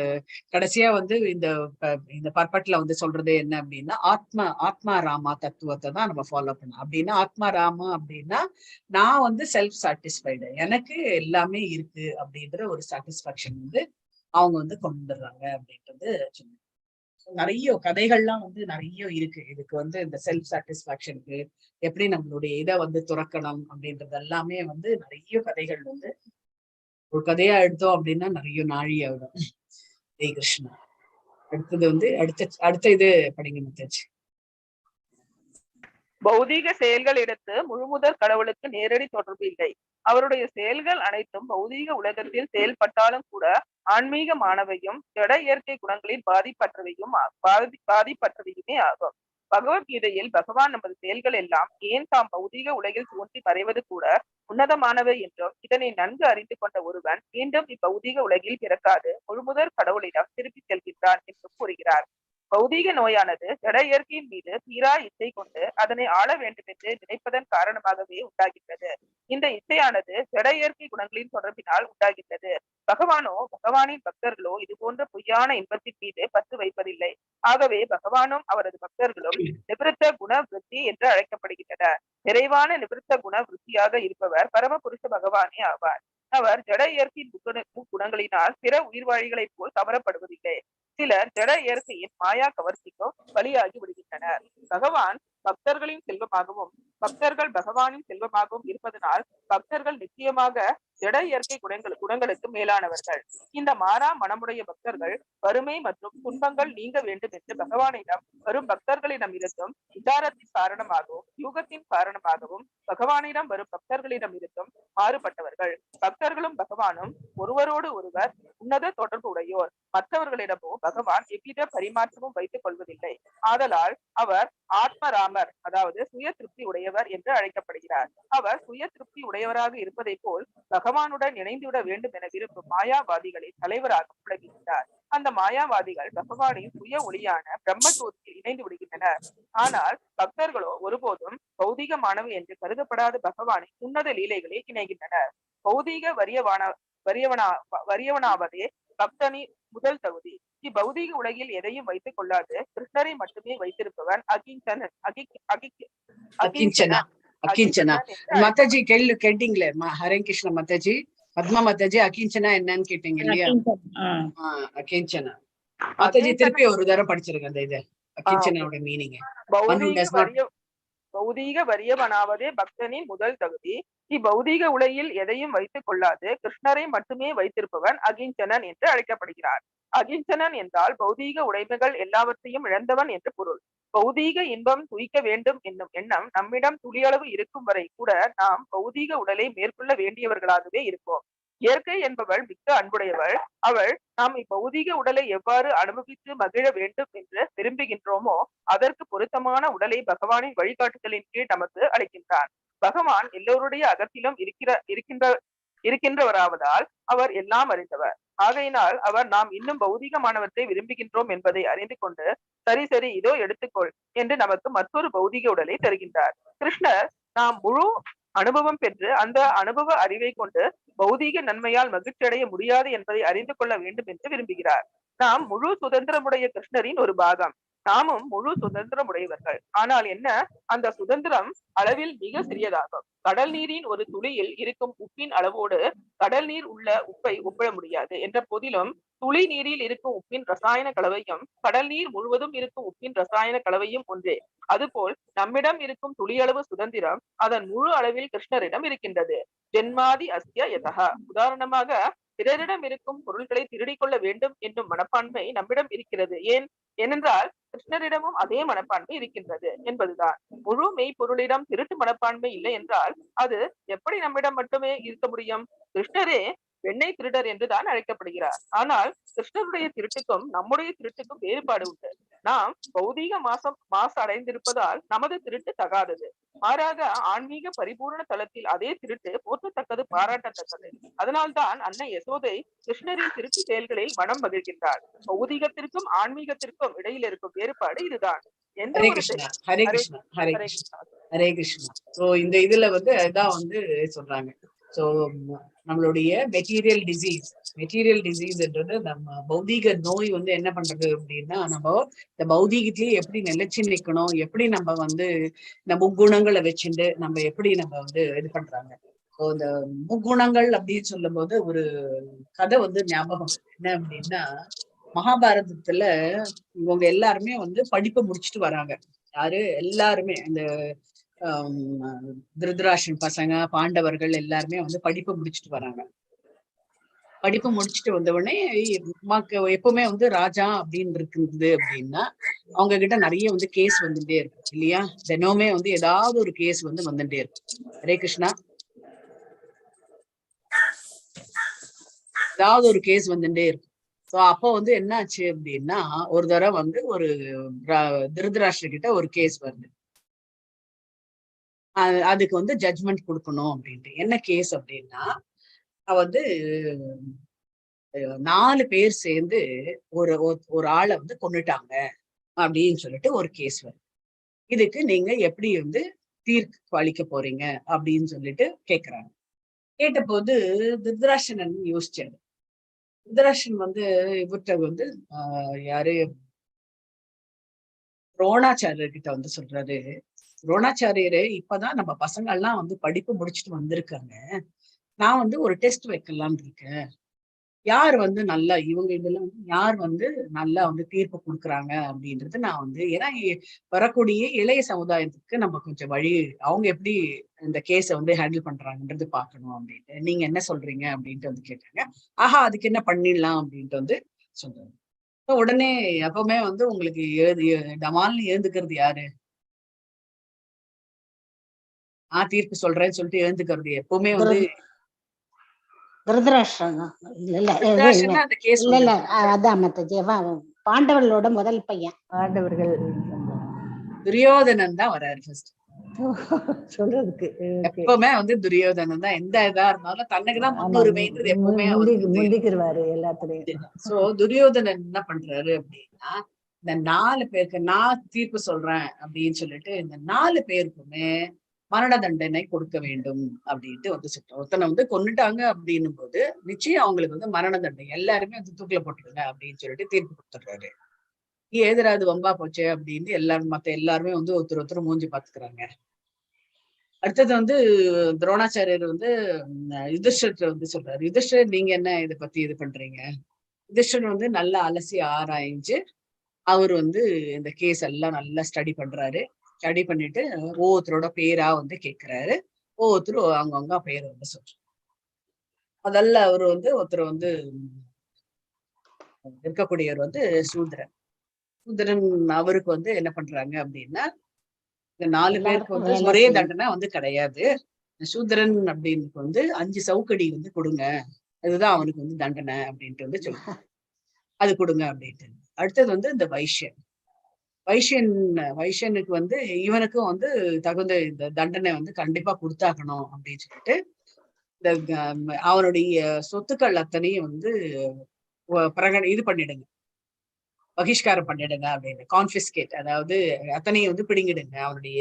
கடைசியா வந்து இந்த பர்பட்ல வந்து சொல்றது என்ன அப்படின்னா, ஆத்மா ராமா தத்துவத்தை தான் நம்ம ஃபாலோ பண்ணோம். அப்படின்னா ஆத்மா ராமா அப்படின்னா நான் வந்து செல்ஃப் சாட்டிஸ்ஃபைடு, எனக்கு எல்லாமே இருக்கு அப்படின்ற ஒரு சாட்டிஸ்பாக்சன் வந்து அவங்க வந்து கொண்டு வந்துடுறாங்க அப்படின்றது சொன்னாங்க. நிறைய கதைகள்லாம் வந்து நிறைய இருக்கு இதுக்கு வந்து. இந்த செல்ஃப் சாட்டிஸ்பாக்சனுக்கு எப்படி நம்மளுடைய இதை வந்து துறக்கணும் அப்படின்றது எல்லாமே வந்து நிறைய கதைகள் வந்து ஒரு கதையா எடுத்தோம் அப்படின்னா நிறைய நாழி ஆகிடும். ஜெய் கிருஷ்ணா. அடுத்தது வந்து அடுத்த இது படிங்க மத்தாஜி. பௌதீக செயல்கள் எடுத்து முழுமுதற் கடவுளுக்கு நேரடி தொடர்பு இல்லை. அவருடைய செயல்கள் அனைத்தும் பௌதீக உலகத்தில் செயல்பட்டாலும் கூட ஆன்மீகமானவையும் ஜட இயற்கை குணங்களில் பாதிப்பற்றவையுமே ஆகும். பகவத்கீதையில் பகவான் நமது செயல்கள் எல்லாம் ஏன் தாம் பௌதீக உலகில் தோன்றி மறைவது கூட உன்னதமானவை என்றும் இதனை நன்கு அறிந்து கொண்ட ஒருவன் மீண்டும் இப்பௌதீக உலகில் பிறக்காது முழுமுதற் கடவுளிடம் திருப்பி செல்கின்றான் என்றும் கூறுகிறார். பௌதீக நோயானது ஜட இயற்கையின் மீது தீரா இச்சை கொண்டு அதனை ஆள வேண்டும் என்று நினைப்பதன் காரணமாகவே உண்டாகின்றது. இந்த இச்சையானது ஜட இயற்கை குணங்களின் தொடர்பினால் உண்டாகின்றது. பகவானின் பக்தர்களோ இது போன்ற பொய்யான இன்பத்தின் மீது பற்று வைப்பதில்லை. ஆகவே பகவானும் அவரது பக்தர்களும் நிவிருத்த குண விருத்தி என்று அழைக்கப்படுகின்றனர். நிறைவான நிவிருத்த குண விருத்தியாக இருப்பவர் பரமபுருஷ பகவானே ஆவார். அவர் ஜட இயற்கையின் குணங்களினால் பிற உயிர்வாழிகளைப் போல் கவரப்படுவதில்லை. சிலர் ஜட இயற்கையின் மாயா கவர்ச்சிக்கும் பலியாகி விடுகின்றனர். பகவான் பக்தர்களின் செல்வமாகவும் பக்தர்கள் பகவானின் செல்வமாகவும் இருப்பதனால் பக்தர்கள் நிச்சயமாக ஜட இயற்கை குணங்களுக்கு மேலானவர்கள். இந்த மாறா மனமுடைய பக்தர்கள் வறுமை மற்றும் துன்பங்கள் நீங்க வேண்டும் என்று பகவானிடம் வரும் பக்தர்களிடம் இருந்தும் விசாரத்தின் காரணமாகவும் யூகத்தின் காரணமாகவும் பகவானிடம் வரும் பக்தர்களிடம் இருந்தும் மாறுபட்டவர்கள். பக்தர்களும் பகவானும் ஒருவரோடு ஒருவர் உன்னத தொடர்பு உடையோர். மற்றவர்களிடமோ பகவான் எவ்வித பரிமாற்றமும் வைத்துக் கொள்வதில்லை. ஆதலால் அவர் ஆத்மராமர், அதாவது சுய திருப்தி உடையவர் என்று அழைக்கப்படுகிறார். அவர் சுய திருப்தி உடையவராக இருப்பதை போல் பகவானுடன் இணைந்துவிட வேண்டும் என விரும்பும் மாயாவாதிகளின் தலைவராக விளங்குகிறார். அந்த மாயாவாதிகள் பகவானின் சுய ஒளியான பிரம்மஜோதியில் இணைந்து விடுகின்றனர். ஆனால் பக்தர்களோ ஒருபோதும் பௌதிகமானவை என்று கருதப்படாத பகவானின் உன்னத லீலைகளில் இணைகின்றனர். பௌதீக வறியவனாவதே பக்தனி முதல் தகுதி. இப்பௌதீக உலகில் எதையும் வைத்துக் கொள்ளாது கிருஷ்ணரை மட்டுமே வைத்திருப்பவன் அகிஞ்சனன். அகிஞ்சனா அகிஞ்சனா மாதாஜி கேட்டீங்களே ஹரே கிருஷ்ண மாதாஜி, பத்மா மாதாஜி, அகிஞ்சனா என்னன்னு கேட்டீங்க இல்லையா? அகிஞ்சனா மாதாஜி திருப்பி ஒரு தடவை படிச்சிருக்கேன் அந்த இது அகிஞ்சனாவோட மீனிங். பௌதீக வறியவனாவதே பக்தனின் முதல் தகுதி. இப்பௌதீக உலகில் எதையும் வைத்துக் கொள்ளாது கிருஷ்ணரை மட்டுமே வைத்திருப்பவன் அகிஞ்சனன் என்று அழைக்கப்படுகிறார். அகிஞ்சனன் என்றால் பௌதீக உடைமைகள் எல்லாவற்றையும் இழந்தவன் என்று பொருள். பௌதீக இன்பம் துய்க்க வேண்டும் என்னும் எண்ணம் நம்மிடம் துளியளவு இருக்கும் வரை கூட நாம் பௌதீக உடலை மேற்கொள்ள வேண்டியவர்களாகவே இருப்போம். இயற்கை என்பவள் மிக்க அன்புடையவள். அவள் நாம் இப்பௌதீக உடலை எவ்வாறு அனுபவித்து மகிழ வேண்டும் என்று விரும்புகின்றோமோ அதற்கு பொருத்தமான உடலை பகவானின் வழிகாட்டுதலின் கீழ் நமக்கு அளிக்கின்றான். பகவான் எல்லோருடைய அகத்திலும் இருக்கின்றவராவதால் அவர் எல்லாம் அறிந்தவர். ஆகையினால் அவர் நாம் இன்னும் பௌதீகமானவற்றை விரும்புகின்றோம் என்பதை அறிந்து கொண்டு சரி சரி இதோ எடுத்துக்கொள் என்று நமக்கு மற்றொரு பௌதீக உடலை தருகின்றார். கிருஷ்ணர் நாம் முழு அனுபவம் பெற்று அந்த அனுபவ அறிவை கொண்டு பௌதீக நன்மையால் மகிழ்ச்சி அடைய முடியாது என்பதை அறிந்து கொள்ள வேண்டும் என்று விரும்புகிறார். நாம் முழு சுதந்திரமுடைய கிருஷ்ணரின் ஒரு பாகம். நாமும் முழு சுதந்திரம் உடையவர்கள். ஆனால் என்ன, அந்த சுதந்திரம் அளவில் மிக சிறியதாகும். கடல் நீரின் ஒரு துளியில் இருக்கும் உப்பின் அளவோடு கடல் நீர் உள்ள உப்பை ஒப்பிட முடியாது என்ற போதிலும் துளி நீரில் இருக்கும் உப்பின் ரசாயன கலவையும் கடல் நீர் முழுவதும் இருக்கும் உப்பின் ரசாயன கலவையும் ஒன்றே. அதுபோல் நம்மிடம் இருக்கும் துளியளவு சுதந்திரம் அதன் முழு அளவில் கிருஷ்ணரிடம் இருக்கின்றது. ஜென்மாதி அஸ்ய யதஹ. உதாரணமாக பிறரிடம் இருக்கும் பொருட்களை திருடிக் கொள்ள வேண்டும் என்னும் மனப்பான்மை நம்மிடம் இருக்கிறது. ஏனென்றால் கிருஷ்ணரிடமும் அதே மனப்பான்மை இருக்கின்றது என்பதுதான். முழு மெய்ப்பொருளிடம் திருட்டு மனப்பான்மை இல்லை என்றால் அது எப்படி நம்மிடம் மட்டுமே இருக்க முடியும்? கிருஷ்ணரே வெண்ணெய் திருடர் என்றுதான் அழைக்கப்படுகிறார். ஆனால் கிருஷ்ணருடைய திருட்டுக்கும் நம்முடைய திருட்டுக்கும் வேறுபாடு உண்டு. நாம் பௌதீக மாசு அடைந்திருப்பதால் நமது திருட்டு தகாதது. மாறாக ஆன்மீக பரிபூர்ண தளத்தில் அதே திருட்டு போற்றத்தக்கது, பாராட்டத்தக்கது. அதனால்தான் அன்னை யசோதை கிருஷ்ணரின் திருட்டு செயல்களில் மனம் மகிழ்கின்றார். பௌதீகத்திற்கும் ஆன்மீகத்திற்கும் இடையில் இருக்கும் வேறுபாடு இதுதான். ஹரே கிருஷ்ணா ஹரே கிருஷ்ணா ஹரே கிருஷ்ணா ஹரே கிருஷ்ணா. சோ இந்த இதுல அதான் சொல்றாங்க. சோ நம்மளுடைய மெட்டீரியல் டிசீஸ்ன்றது நம்ம பௌதீக நோய் என்ன பண்றது அப்படின்னா, நம்ம இந்த பௌதீகத்திலேயே எப்படி நிலைச்சு நிக்கணும், எப்படி நம்ம இந்த முக்குணங்களை வச்சுட்டு நம்ம எப்படி நம்ம இது பண்றாங்க. இந்த முக்குணங்கள் அப்படின்னு சொல்லும் போது ஒரு கதை ஞாபகம் என்ன அப்படின்னா, மகாபாரதத்துல இவங்க எல்லாருமே படிப்பை முடிச்சுட்டு வராங்க. யாரு எல்லாருமே அந்த திருதராஷ்டிரன் பசங்க, பாண்டவர்கள் எல்லாருமே படிப்பை முடிச்சுட்டு வராங்க. படிப்பு முடிச்சுட்டு வந்த உடனே எப்பவுமே ராஜா அப்படின்னு இருக்குது அப்படின்னா அவங்க கிட்ட நிறைய கேஸ் வந்துட்டே இருக்கும் இல்லையா? தினமே ஏதாவது ஒரு கேஸ் வந்துட்டே இருக்கும். ஹரே கிருஷ்ணா. ஏதாவது ஒரு கேஸ் வந்துட்டே இருக்கும். ஸோ அப்போ என்ன ஆச்சு அப்படின்னா, ஒரு தடவை ஒரு திருதராஷ்டிர கிட்ட ஒரு கேஸ் வருது. அதுக்கு ஜட்ஜ்மெண்ட் கொடுக்கணும் அப்படின்ட்டு. என்ன கேஸ் அப்படின்னா, 4 பேர் சேர்ந்து ஒரு ஆளை கொன்னுட்டாங்க அப்படின்னு சொல்லிட்டு ஒரு கேஸ் வருது. இதுக்கு நீங்க எப்படி தீர்ப்பு அளிக்க போறீங்க அப்படின்னு சொல்லிட்டு கேக்குறாங்க. கேட்ட போது திருதராஷ்டிரன் யோசிச்சாரு. திருதராஷ்டிரன் இவர்கிட்ட யாரு துரோணாச்சாரியர் கிட்ட சொல்றாரு, துரோணாச்சாரியரே இப்பதான் நம்ம பசங்க எல்லாம் படிப்பு முடிச்சுட்டு வந்திருக்காங்க. நான் ஒரு டெஸ்ட் வைக்கலாம்னு இருக்கேன். யார் நல்லா இவங்க இதெல்லாம் யார் நல்லா தீர்ப்பு கொடுக்குறாங்க அப்படின்றது நான் ஏன்னா வரக்கூடிய இளைய சமுதாயத்துக்கு நம்ம கொஞ்சம் வழி, அவங்க எப்படி இந்த கேஸை ஹேண்டில் பண்றாங்கன்றது பார்க்கணும் அப்படின்ட்டு. நீங்க என்ன சொல்றீங்க அப்படின்ட்டு கேட்டாங்க. ஆஹா, அதுக்கு என்ன பண்ணிடலாம் அப்படின்ட்டு சொல்றாங்க. உடனே எப்பவுமே உங்களுக்கு டமால்னு எழுந்துக்கிறது யாரு? தீர்ப்பு சொல்றேன்னு சொல்லிட்டு எழுந்துக்கிறது எப்பவுமே பாண்டவர்களோட முதல் பையன் பாண்டவர்கள் துரியோதனன் தான் வராரு ஃபர்ஸ்ட் சொல்றதுக்கு. எப்பவுமே துரியோதனன் தான் எந்த இதா இருந்தாலும் தன்னுக்குதான் முன்னுரிமைன்றது எப்பவுமே முந்திக்கிருவாரு எல்லாத்துலயும். சோ துரியோதனன் என்ன பண்றாரு அப்படின்னா, இந்த 4 பேருக்கு நான் தீர்ப்பு சொல்றேன் அப்படின்னு சொல்லிட்டு இந்த 4 பேருக்குமே மரண தண்டனை கொடுக்க வேண்டும் அப்படின்ட்டு வந்து சொல்றோம். ஒருத்தனை வந்து கொன்னுட்டாங்க அப்படின்னும் போது நிச்சயம் அவங்களுக்கு வந்து மரண தண்டனை எல்லாருமே வந்து தூக்கில போட்டுருங்க அப்படின்னு சொல்லிட்டு தீர்ப்பு கொடுத்துடுறாரு. எதிராது வம்பா போச்சு அப்படின்ட்டு மத்த எல்லாருமே வந்து ஒருத்தர் மூஞ்சி பாத்துக்கிறாங்க. அடுத்தது வந்து துரோணாச்சாரியர் வந்து யுதிஷ்டர் வந்து சொல்றாரு, யுதிஷ்டர் நீங்க என்ன இதை பத்தி இது பண்றீங்க? யுதிஷ்டர் வந்து நல்லா அலசி ஆராய்ஞ்சு அவர் வந்து இந்த கேஸ் எல்லாம் நல்லா ஸ்டடி பண்றாரு. ஸ்டடி பண்ணிட்டு ஒவ்வொருத்தரோட பேரா வந்து கேட்கிறாரு. ஒவ்வொருத்தரும் அவங்கவுங்க பேர் வந்து சொல்றாரு. அதல்ல அவர் வந்து ஒருத்தர் வந்து இருக்கக்கூடியவர் வந்து சூத்ரன். சூத்ரன் அவருக்கு வந்து என்ன பண்றாங்க அப்படின்னா, இந்த 4 பேருக்கு வந்து ஒரே தண்டனை வந்து கிடையாது. சூத்ரன் அப்படின்னு வந்து 5 சவுக்கடி வந்து கொடுங்க, அதுதான் அவனுக்கு வந்து தண்டனை அப்படின்ட்டு வந்து சொல்லுங்க, அது கொடுங்க அப்படின்ட்டு. அடுத்தது வந்து இந்த வைஷ்யனுக்கு வந்து இவனுக்கும் வந்து தகுந்த இந்த தண்டனை வந்து கண்டிப்பா கொடுத்தாக்கணும் அப்படின்னு சொல்லிட்டு இந்த அவனுடைய சொத்துக்கள் அத்தனையும் வந்து இது பண்ணிடுங்க, பகிஷ்காரம் பண்ணிடுங்க அப்படின்னு, கான்பிஸ்கேட், அதாவது அத்தனையும் வந்து பிடிங்கிடுங்க, அவனுடைய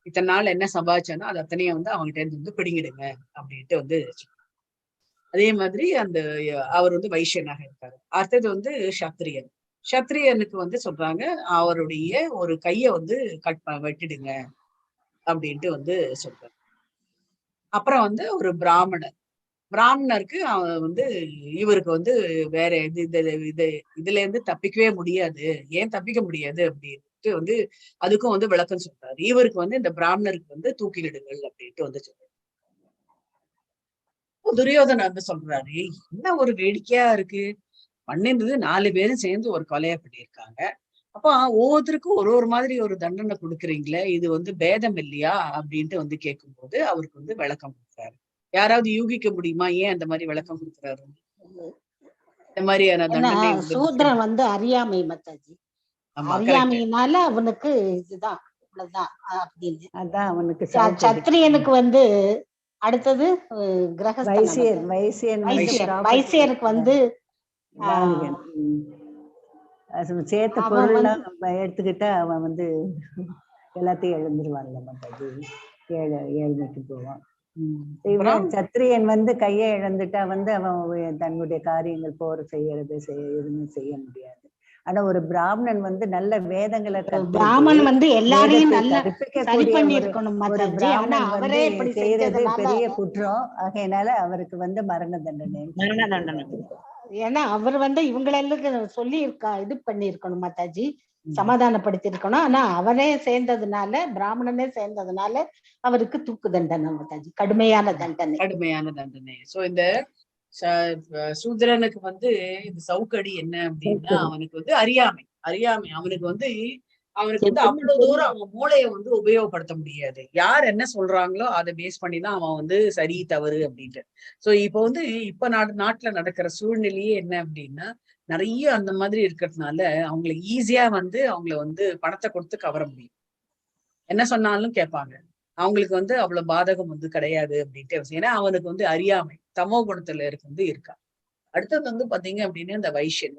இத்தனை நாள் என்ன சம்பாதிச்சானோ அது அத்தனையும் வந்து அவங்ககிட்ட இருந்து வந்து பிடிங்கிடுங்க அப்படின்ட்டு வந்து. அதே மாதிரி அந்த அவர் வந்து வைஷ்யனாக இருக்காரு. அடுத்தது வந்து சத்திரியனுக்கு வந்து சொல்றாங்க அவருடைய ஒரு கைய வந்து வெட்டிடுங்க அப்படின்ட்டு வந்து சொல்றாரு. அப்புறம் வந்து ஒரு பிராமணருக்கு அவன் வந்து இவருக்கு வந்து வேற இதுல இருந்து தப்பிக்கவே முடியாது, ஏன் தப்பிக்க முடியாது அப்படின்ட்டு வந்து அதுக்கும் வந்து விளக்கம் சொல்றாரு. இவருக்கு வந்து இந்த பிராமணருக்கு வந்து தூக்கிலிடுங்கள் அப்படின்ட்டு வந்து சொல்றாரு. துரியோதன வந்து சொல்றாரு, என்ன ஒரு வேடிக்கையா இருக்கு, பண்ணிருந்தது 4 பேரும் சேர்ந்து ஒரு கொலையா பண்ணியிருக்காங்க, அப்ப ஒவ்வொருத்தருக்கும் ஒரு மாதிரி ஒரு தண்டனை கொடுக்குறீங்களே, இது வந்து பேதம் இல்லையா அப்படின்ட்டு வந்து கேட்கும்போது அவருக்கு வந்து விளக்கம் கொடுக்குறாரு. யாராவது யூகிக்க முடியுமா ஏன் அந்த மாதிரி விளக்கம் கொடுக்குறாரு? இந்த மாதிரியான தண்டனை சூத்ரன் வந்து அறியாமை மத்தாஜி, அறியாமையினால அவனுக்கு இதுதான் இவ்வளவுதான் அப்படின்னு. அதான் அவனுக்கு சத்திரியனுக்கு வந்து அடுத்தது வைசியருக்கு வந்து சேர்த்த பொருள்லாம் எடுத்துக்கிட்டா அவன் வந்து எல்லாத்தையும் எழுந்துருவான்ல மத்தாஜி, ஏழ்மைக்கு போவான். இவன் சத்திரியன் வந்து கையை இழந்துட்டா வந்து அவன் தன்னுடைய காரியங்கள் எதுவுமே செய்ய முடியாது. ஆனா ஒரு பிராமணன் வந்து நல்ல வேதங்களை பிராமணன் வந்து எல்லாரையும் நல்லா சரி பண்ணிருக்கணும். ஒரு பிராமணன் வந்து செய்யறது பெரிய குற்றம், ஆகையினால அவருக்கு வந்து மரண தண்டனை. ஏன்னா அவர் வந்து இவங்களெல்லாம் சொல்லி இது பண்ணிருக்கணும் மாதாஜி, சமாதானப்படுத்தி இருக்கணும். ஆனா அவனே சேர்ந்ததுனால, பிராமணனே சேர்ந்ததுனால அவருக்கு தூக்கு தண்டனை மாதாஜி, கடுமையான தண்டனை. சோ இந்த சூத்ரனுக்கு வந்து இந்த சவுக்கடி என்ன அப்படின்னா, அவனுக்கு வந்து அறியாமை அவனுக்கு வந்து அவ்வளவு தூரம் அவன் மூளையை வந்து உபயோகப்படுத்த முடியாது. யார் என்ன சொல்றாங்களோ அதை பேஸ் பண்ணிதான் அவன் வந்து சரி தவறு அப்படின்ட்டு. சோ இப்ப வந்து நாட்டுல நடக்கிற சூழ்நிலையே என்ன அப்படின்னா, நிறைய அந்த மாதிரி இருக்கிறதுனால அவங்களை ஈஸியா வந்து அவங்கள வந்து பணத்தை கொடுத்து கவர முடியும், என்ன சொன்னாலும் கேட்பாங்க, அவங்களுக்கு வந்து அவ்வளவு பாதகம் வந்து கிடையாது அப்படின்ட்டு. ஏன்னா அவனுக்கு வந்து அறியாமை, தமோ குணத்துல இருக்கா. அடுத்தது வந்து பாத்தீங்க அப்படின்னா இந்த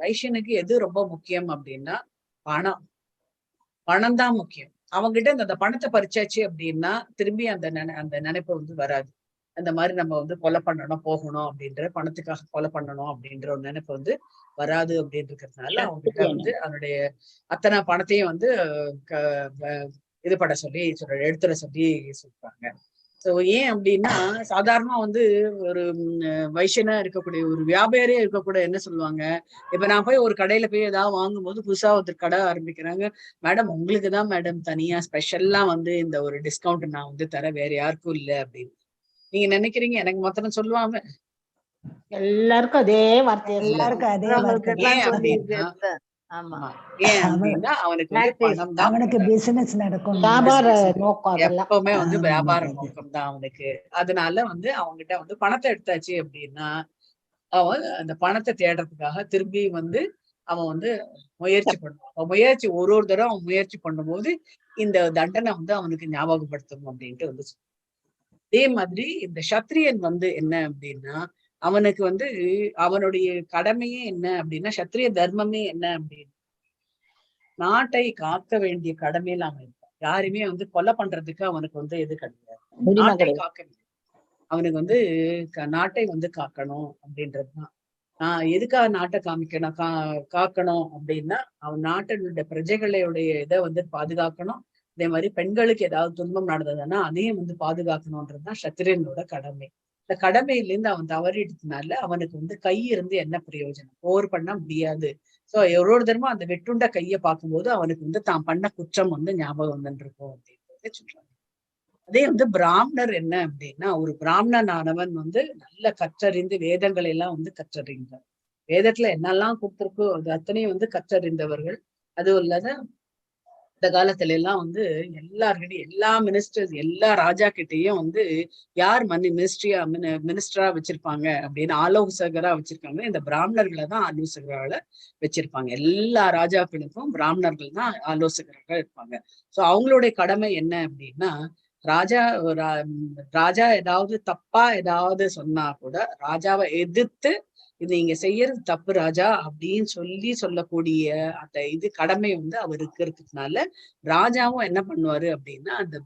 வைஷ்யனுக்கு எது ரொம்ப முக்கியம் அப்படின்னா பணம் தான் முக்கியம். அவங்ககிட்ட அந்த பணத்தை பறிச்சாச்சு அப்படின்னா திரும்பி அந்த நினைப்பு வந்து வராது. அந்த மாதிரி நம்ம வந்து கொலை பண்ணணும் போகணும் அப்படின்ற, பணத்துக்காக கொலை பண்ணணும் அப்படின்ற ஒரு நினைப்பு வந்து வராது அப்படின்னு இருக்கிறதுனால அவங்ககிட்ட வந்து அவனுடைய அத்தனை பணத்தையும் வந்து இது பண்ண சொல்லி எடுத்துட சொல்லி சொல்றாங்க. சோ ஏன் அப்படின்னா, சாதாரணமா வந்து ஒரு வைஷ்யனா இருக்கக்கூடிய ஒரு வியாபாரியே இருக்கக்கூடிய என்ன சொல்லுவாங்க, இப்ப நான் போய் ஒரு கடையில போய் ஏதாவது வாங்கும் போது புதுசா ஒருத்தர் கடை ஆரம்பிக்கிறாங்க, மேடம் உங்களுக்கு தான் மேடம் தனியா ஸ்பெஷல்லா வந்து இந்த ஒரு டிஸ்கவுண்ட் நான் வந்து தர, வேற யாருக்கும் இல்லை அப்படின்னு நீங்க நினைக்கிறீங்க? எனக்கு மாத்திரம் சொல்லுவாங்க? எல்லாருக்கும் அதே வார்த்தை. ஏன் அப்படின்னா அவனுக்கு பிசினஸ் நடக்கும், எப்பவுமே வந்து வியாபார நோக்கம் தான் அவனுக்கு. அதனால வந்து அவங்ககிட்ட வந்து பணத்தை எடுத்தாச்சு அப்படின்னா அவன் அந்த பணத்தை தேடுறதுக்காக திரும்பி வந்து அவன் வந்து முயற்சி பண்ணுவான். ஒரு தடவை அவன் முயற்சி பண்ணும்போது இந்த தண்டனை வந்து அவனுக்கு ஞாபகப்படுத்தணும் அப்படின்ட்டு வந்து. அதே மாதிரி இந்த சத்திரியன் வந்து என்ன அப்படின்னா, அவனுக்கு வந்து அவனுடைய கடமையே என்ன அப்படின்னா, சத்திரிய தர்மமே என்ன அப்படின்னா நாட்டை காக்க வேண்டிய கடமையில அவன் இருப்பான். யாருமே வந்து கொலை பண்றதுக்கு அவனுக்கு வந்து எது கிடையாது, உரிமை நாட்டை கிடையாது. காக்க அவனுக்கு வந்து நாட்டை வந்து காக்கணும் அப்படின்றதுதான். எதுக்காக நாட்டை காக்கணும் அப்படின்னா அவன் நாட்டினுடைய பிரஜைகளுடைய இதை வந்து பாதுகாக்கணும். அதே மாதிரி பெண்களுக்கு ஏதாவது துன்பம் நடந்ததுன்னா அதையும் வந்து பாதுகாக்கணும்ன்றதுதான் சத்திரியனோட கடமை. இந்த கடமையிலேருந்து அவன் தவறிடுறதுனால அவனுக்கு வந்து கை இருந்து என்ன பிரயோஜனம், போர் பண்ண முடியாது. சோ ஒரு தரமா அந்த வெட்டுண்ட கையை பார்க்கும்போது அவனுக்கு வந்து தான் பண்ண குற்றம் வந்து ஞாபகம் வந்துருக்கும் அப்படின்னு சொல்றாங்க. அதே வந்து பிராமணர் என்ன அப்படின்னா, ஒரு பிராமணனானவன் வந்து நல்ல கற்றறிந்து வேதங்களை எல்லாம் வந்து கற்றறிந்தார். வேதத்துல என்னெல்லாம் கொடுத்திருக்கோ அது அத்தனையும் வந்து கற்றறிந்தவர்கள். அதுவும் இல்லாத இந்த காலத்துல எல்லாம் வந்து எல்லார்கிட்டையும் எல்லா மினிஸ்டர்ஸ் எல்லா ராஜா கிட்டையும் வந்து யார் மினிஸ்டரா வச்சிருப்பாங்க அப்படின்னு ஆலோசகரா வச்சிருக்காங்க. இந்த பிராமணர்களை தான் ஆலோசகரால வச்சிருப்பாங்க. எல்லா ராஜாக்களுக்கும் பிராமணர்கள் தான் ஆலோசகராக இருப்பாங்க. சோ அவங்களுடைய கடமை என்ன அப்படின்னா, ராஜா ஏதாவது தப்பா ஏதாவது சொன்னா கூட ராஜாவை எதிர்த்து இது நீங்க செய்யறது தப்பு ராஜா அப்படின்னு சொல்லக்கூடிய அந்த இது கடமை வந்து அவருக்கு இருக்கிறதுனால ராஜாவும் என்ன பண்ணுவாரு அப்படின்னா அந்த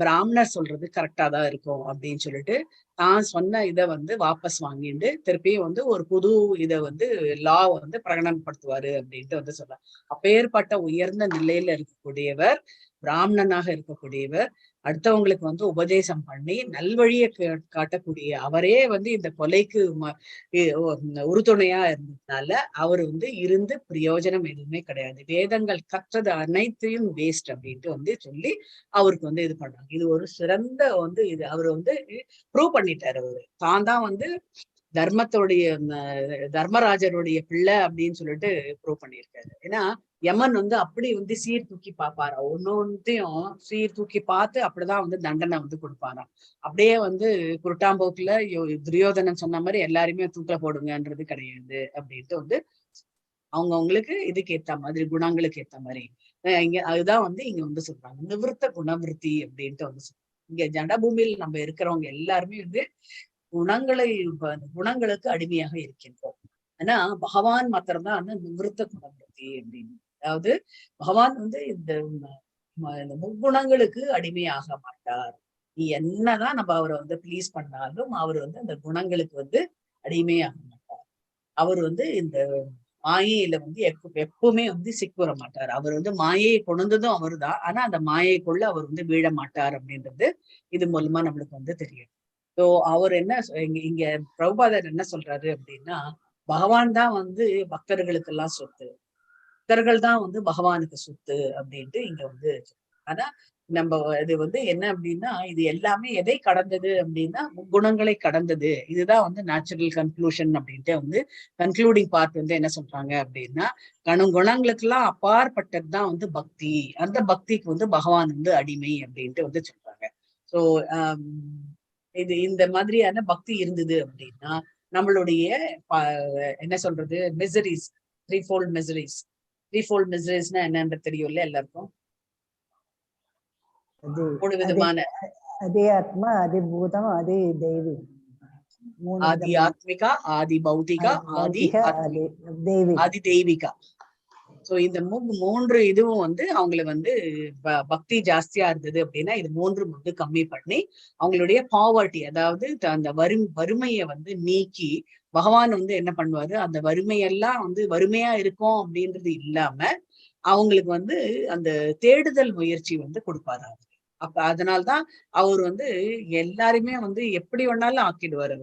பிராமணர் சொல்றது கரெக்டா தான் இருக்கும் அப்படின்னு சொல்லிட்டு தான் சொன்ன இதை வந்து வாபஸ் வாங்கிட்டு திருப்பியும் வந்து ஒரு புது இதை வந்து லா வந்து பிரகடனப்படுத்துவாரு அப்படின்ட்டு வந்து சொல்ல. அப்பேற்பட்ட உயர்ந்த நிலையில இருக்கக்கூடியவர், பிராமணனாக இருக்கக்கூடியவர், அடுத்தவங்களுக்கு வந்து உபதேசம் பண்ணி நல்வழியை காட்டக்கூடிய அவரே வந்து இந்த கொலைக்கு உறுதுணையா இருந்ததுனால அவர் வந்து இருந்து பிரயோஜனம் எதுவுமே கிடையாது. வேதங்கள் கற்றது அனைத்தையும் வேஸ்ட் அப்படின்ட்டு வந்து சொல்லி அவருக்கு வந்து இது பண்றாங்க. இது ஒரு சிறந்த வந்து இது அவர் வந்து ப்ரூவ் பண்ணிட்டாரு. அவரு தான் தான் வந்து தர்மராஜருடைய பிள்ளை அப்படின்னு சொல்லிட்டு ப்ரூவ் பண்ணியிருக்காரு. ஏன்னா யமன் வந்து அப்படி வந்து சீர் தூக்கி பார்ப்பாரா, ஒன்னொன்னையும் சீர் தூக்கி பார்த்து அப்படிதான் வந்து தண்டனை வந்து கொடுப்பாராம். அப்படியே வந்து குருட்டாம்போக்குல துரியோதனன் சொன்ன மாதிரி எல்லாருமே தூக்கில போடுங்கன்றது கிடையாது அப்படின்ட்டு வந்து அவங்களுக்கு இதுக்கு ஏத்த மாதிரி குணங்களுக்கு ஏத்த மாதிரி இங்க அதுதான் வந்து இங்க வந்து சொல்றாங்க நிவிருத்த குணவிருத்தி அப்படின்ட்டு வந்து சொல்றாங்க. இங்க ஜடபூமியில் நம்ம இருக்கிறவங்க எல்லாருமே வந்து குணங்களுக்கு அடிமையாக இருக்கின்றோம். ஆனா பகவான் மாத்திரம்தான் வந்து நிவிருத்த குணவிருத்தி அப்படின்னு. அதாவது பகவான் வந்து இந்த முக்குணங்களுக்கு அடிமையாக மாட்டார். நீ என்னதான் நம்ம அவரை வந்து பிளீஸ் பண்ணாலும் அவர் வந்து அந்த குணங்களுக்கு வந்து அடிமையாக மாட்டார். அவர் வந்து இந்த மாயையில வந்து எப்பவுமே வந்து சிக்குற மாட்டார். அவர் வந்து மாயையை கொண்டதும் அவரு தான். ஆனா அந்த மாயைக்குள்ள அவர் வந்து வீழ மாட்டார் அப்படின்றது இது மூலமா நம்மளுக்கு வந்து தெரியும். ஸோ அவர் என்ன இங்க பிரபுபாதர் என்ன சொல்றாரு அப்படின்னா, பகவான் தான் வந்து பக்தர்களுக்கு எல்லாம் சொத்து, பக்தர்கள் தான் வந்து பகவானுக்கு சொத்து அப்படின்ட்டு இங்க வந்து. ஆனா நம்ம இது வந்து என்ன அப்படின்னா இது எல்லாமே எதை கடந்தது அப்படின்னா குணங்களை கடந்தது. இதுதான் வந்து நேச்சுரல் கன்க்ளூஷன் அப்படின்ட்டு வந்து கன்க்ளூடிங் பார்ட் வந்து என்ன சொல்றாங்க அப்படின்னா, குணங்களுக்கு எல்லாம் அப்பாற்பட்டதுதான் வந்து பக்தி. அந்த பக்திக்கு வந்து பகவான் வந்து அடிமை அப்படின்ட்டு வந்து சொல்றாங்க. ஸோ இது இந்த மாதிரியான பக்தி இருந்தது அப்படின்னா நம்மளுடைய என்ன சொல்றது மிசரிஸ், த்ரீஃபோல்ட் மிசரிஸ்னா என்னன்னு தெரியும்ல எல்லாருக்கும். மூணு விதமான அதே ஆத்மா, அதே பூதம், அதே தெய்வீ, ஆதி ஆத்மிகா, ஆதி பௌதிகா, ஆதி தெய்வீகா. சோ இந்த மூன்று இதுவும் வந்து அவங்களை வந்து பக்தி ஜாஸ்தியா இருந்தது அப்படின்னா இது மூன்று வந்து கம்மி பண்ணி அவங்களுடைய பாவர்ட்டி, அதாவது அந்த வறுமையை வந்து நீக்கி பகவான் வந்து என்ன பண்ணுவாரு, அந்த வறுமையெல்லாம் வந்து வறுமையா இருக்கும் அப்படின்றது இல்லாம அவங்களுக்கு வந்து அந்த தேடுதல் முயற்சி வந்து கொடுப்பாரு. அப்ப அதனால்தான் அவர் வந்து எல்லாருமே வந்து எப்படி வேணாலும் ஆக்கிடுவார்.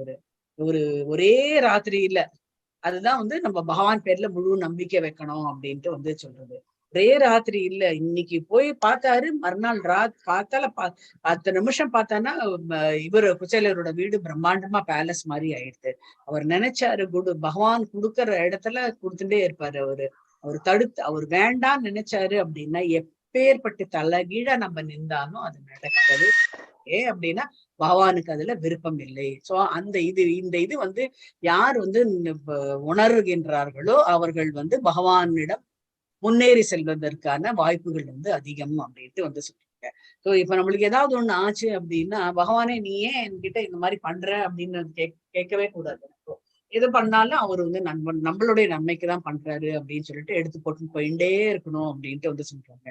அவரு ஒரே ராத்திரியில அதுதான் வந்து நம்ம பகவான் பேர்ல முழு நம்பிக்கை வைக்கணும் அப்படின்ட்டு வந்து சொல்றது. ஒரே ராத்திரி இல்ல, இன்னைக்கு போய் பார்த்தாரு, மறுநாள் பார்த்தால 10 நிமிஷம் பார்த்தானா இவர் குச்சேலரோட வீடு பிரம்மாண்டமா பேலஸ் மாதிரி ஆயிடுது. அவர் நினைச்சாரு பகவான் கொடுக்கற இடத்துல கொடுத்துட்டே இருப்பாரு. அவர் அவர் வேண்டான்னு நினைச்சாரு அப்படின்னா எப்பேற்பட்டு தலைகீழ நம்ம நின்றாலும் அது நடக்கிறது. ஏன் அப்படின்னா பகவானுக்கு அதுல விருப்பம் இல்லை. சோ இந்த இது வந்து யார் வந்து உணர்கின்றார்களோ அவர்கள் வந்து பகவானிடம் முன்னேறி செல்வதற்கான வாய்ப்புகள் வந்து அதிகம் அப்படின்ட்டு வந்து சொல்றாங்க. சோ இப்ப நம்மளுக்கு ஏதாவது ஒண்ணு ஆச்சு அப்படின்னா பகவானே நீ ஏன் என்கிட்ட இந்த மாதிரி பண்ற அப்படின்னு கேட்கவே கூடாது. எது பண்ணாலும் அவர் வந்து நம்மளுடைய நன்மைக்குதான் பண்றாரு அப்படின்னு சொல்லிட்டு எடுத்து போட்டு போயிட்டே இருக்கணும் அப்படின்ட்டு வந்து சொல்றாங்க.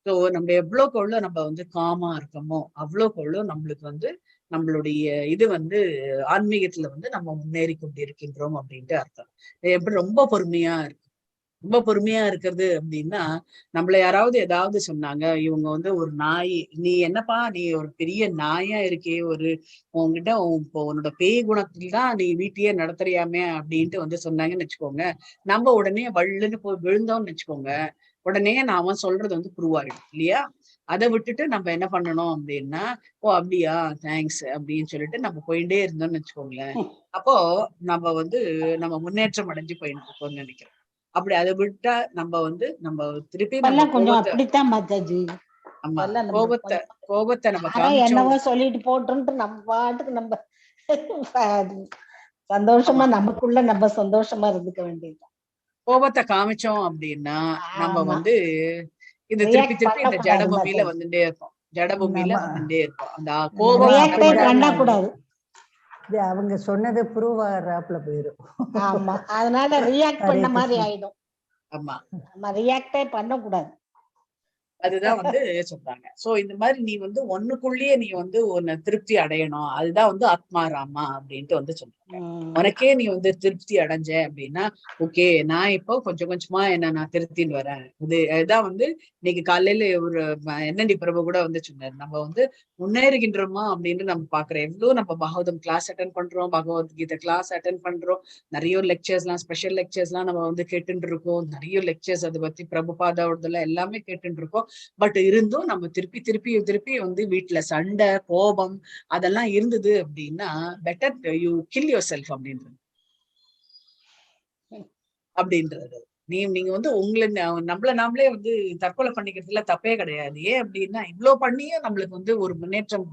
ஸோ நம்ம எவ்வளோக்கு எவ்வளோ நம்ம வந்து காமா இருக்கோமோ அவ்வளோக்கு எவ்வளோ நம்மளுக்கு வந்து நம்மளுடைய இது வந்து ஆன்மீகத்துல வந்து நம்ம முன்னேறி கொண்டு இருக்கின்றோம் அப்படின்ட்டு அர்த்தம். எப்படி ரொம்ப பொறுமையா இருக்கு. ரொம்ப பொறுமையா இருக்கிறது அப்படின்னா, நம்மள யாராவது ஏதாவது சொன்னாங்க, இவங்க வந்து ஒரு நாய், நீ என்னப்பா நீ ஒரு பெரிய நாயா இருக்கே, ஒரு உன்கிட்ட இப்போ உன்னோட பேய் குணத்துல தான் நீ வீட்டையே நடத்துறியாமே அப்படின்ட்டு வந்து சொன்னாங்கன்னு வச்சுக்கோங்க, நம்ம உடனே வள்ளுன்னு போய் விழுந்தோம்னு வச்சுக்கோங்க, உடனே நாம சொல்றது வந்து ப்ரூவ் ஆயிடும் இல்லையா? அதை விட்டுட்டு நம்ம என்ன பண்ணணும் அப்படின்னா, ஓ அப்படியா தேங்க்ஸ் அப்படின்னு சொல்லிட்டு நம்ம போயிட்டே இருந்தோம்னு வச்சுக்கோங்களேன், அப்போ நம்ம வந்து நம்ம முன்னேற்றம் அடைஞ்சு போயிட்டு இருக்கோம்னு நினைக்கிறேன். அப்படி அதை விட்டா நம்ம வந்து நம்ம திருப்பி நம்ம கொஞ்சம் கோபத்தை, அப்படித்தான் மாதாஜி. ஆமா கோபத்தை நம்ம யாரோ காமிச்சோம், என்னவோ சொல்லிட்டு போட்டுன்ட்டு நம்ம பாட்டுக்கு நம்ம சந்தோஷமா நமக்குள்ள நம்ம சந்தோஷமா இருந்துக்க வேண்டியது. கோபத்தை காமிச்சோம் அப்படின்னா நம்ம ஆமா, வந்து இது திருப்பி ரியாக்ட் திருப்பி இந்த பண்ணக்கூடாது ஜடபூமியில மாதாஜி. வந்துட்டே இருக்கும், ஜடபூமியில ஆமா. வந்துட்டே இருக்கும். அந்த நம்ம கோபம் ரியாக்டே அப்படிதான் பண்ணக்கூடாது. இது அவங்க சொன்னது ப்ரூவ் ஆகிறாப்புல போயிரும். ஆமா, அதனால ரியாக்ட் ஹரே பண்ண மாதிரி கிருஷ்ணா. ஆயிடும். ஆமா, நம்ம ரியாக்டே பண்ணக்கூடாது. அதுதான் வந்து சொல்றாங்க. சோ இந்த மாதிரி நீ வந்து ஒண்ணுக்குள்ளேயே நீ வந்து உன்னை திருப்தி அடையணும், அதுதான் வந்து ஆத்மாராமா அப்படின்ட்டு வந்து சொல்றாங்க. உனக்கே நீ வந்து திருப்தி அடைஞ்ச அப்படின்னா ஓகே, நான் இப்போ கொஞ்சம் கொஞ்சமா என்ன நான் திருத்தின்னு வரேன். இதுதான் வந்து இன்னைக்கு காலையில ஒரு என்னடி பிரபு கூட வந்து சொன்னாரு, நம்ம வந்து முன்னேறுகின்றோமா அப்படின்னு நம்ம பாக்குறோம். எவ்வளவு நம்ம பாகவதம் கிளாஸ் அட்டன் பண்றோம், பகவத்கீதை கிளாஸ் அட்டன் பண்றோம், நிறைய லெக்சர்ஸ் எல்லாம் ஸ்பெஷல் லெக்சர்ஸ் எல்லாம் நம்ம வந்து கேட்டுட்டு இருக்கோம், நிறைய லெக்சர்ஸ் அதை பத்தி பிரபுபாதாவோடதுல எல்லாமே கேட்டுட்டு இருக்கோம். பட் இருந்தும் நம்ம திருப்பி திருப்பி திருப்பி வந்து வீட்டுல சண்டை கோபம் அதெல்லாம் இருந்தது அப்படின்னா better you kill yourself அப்படின்றது. நீங்க வந்து உங்களை நம்மள நாமளே வந்து தற்கொலை பண்ணிக்கிறதுல தப்பே கிடையாது. ஏன் அப்படின்னா இவ்வளவு பண்ணியே நம்மளுக்கு வந்து ஒரு முன்னேற்றம்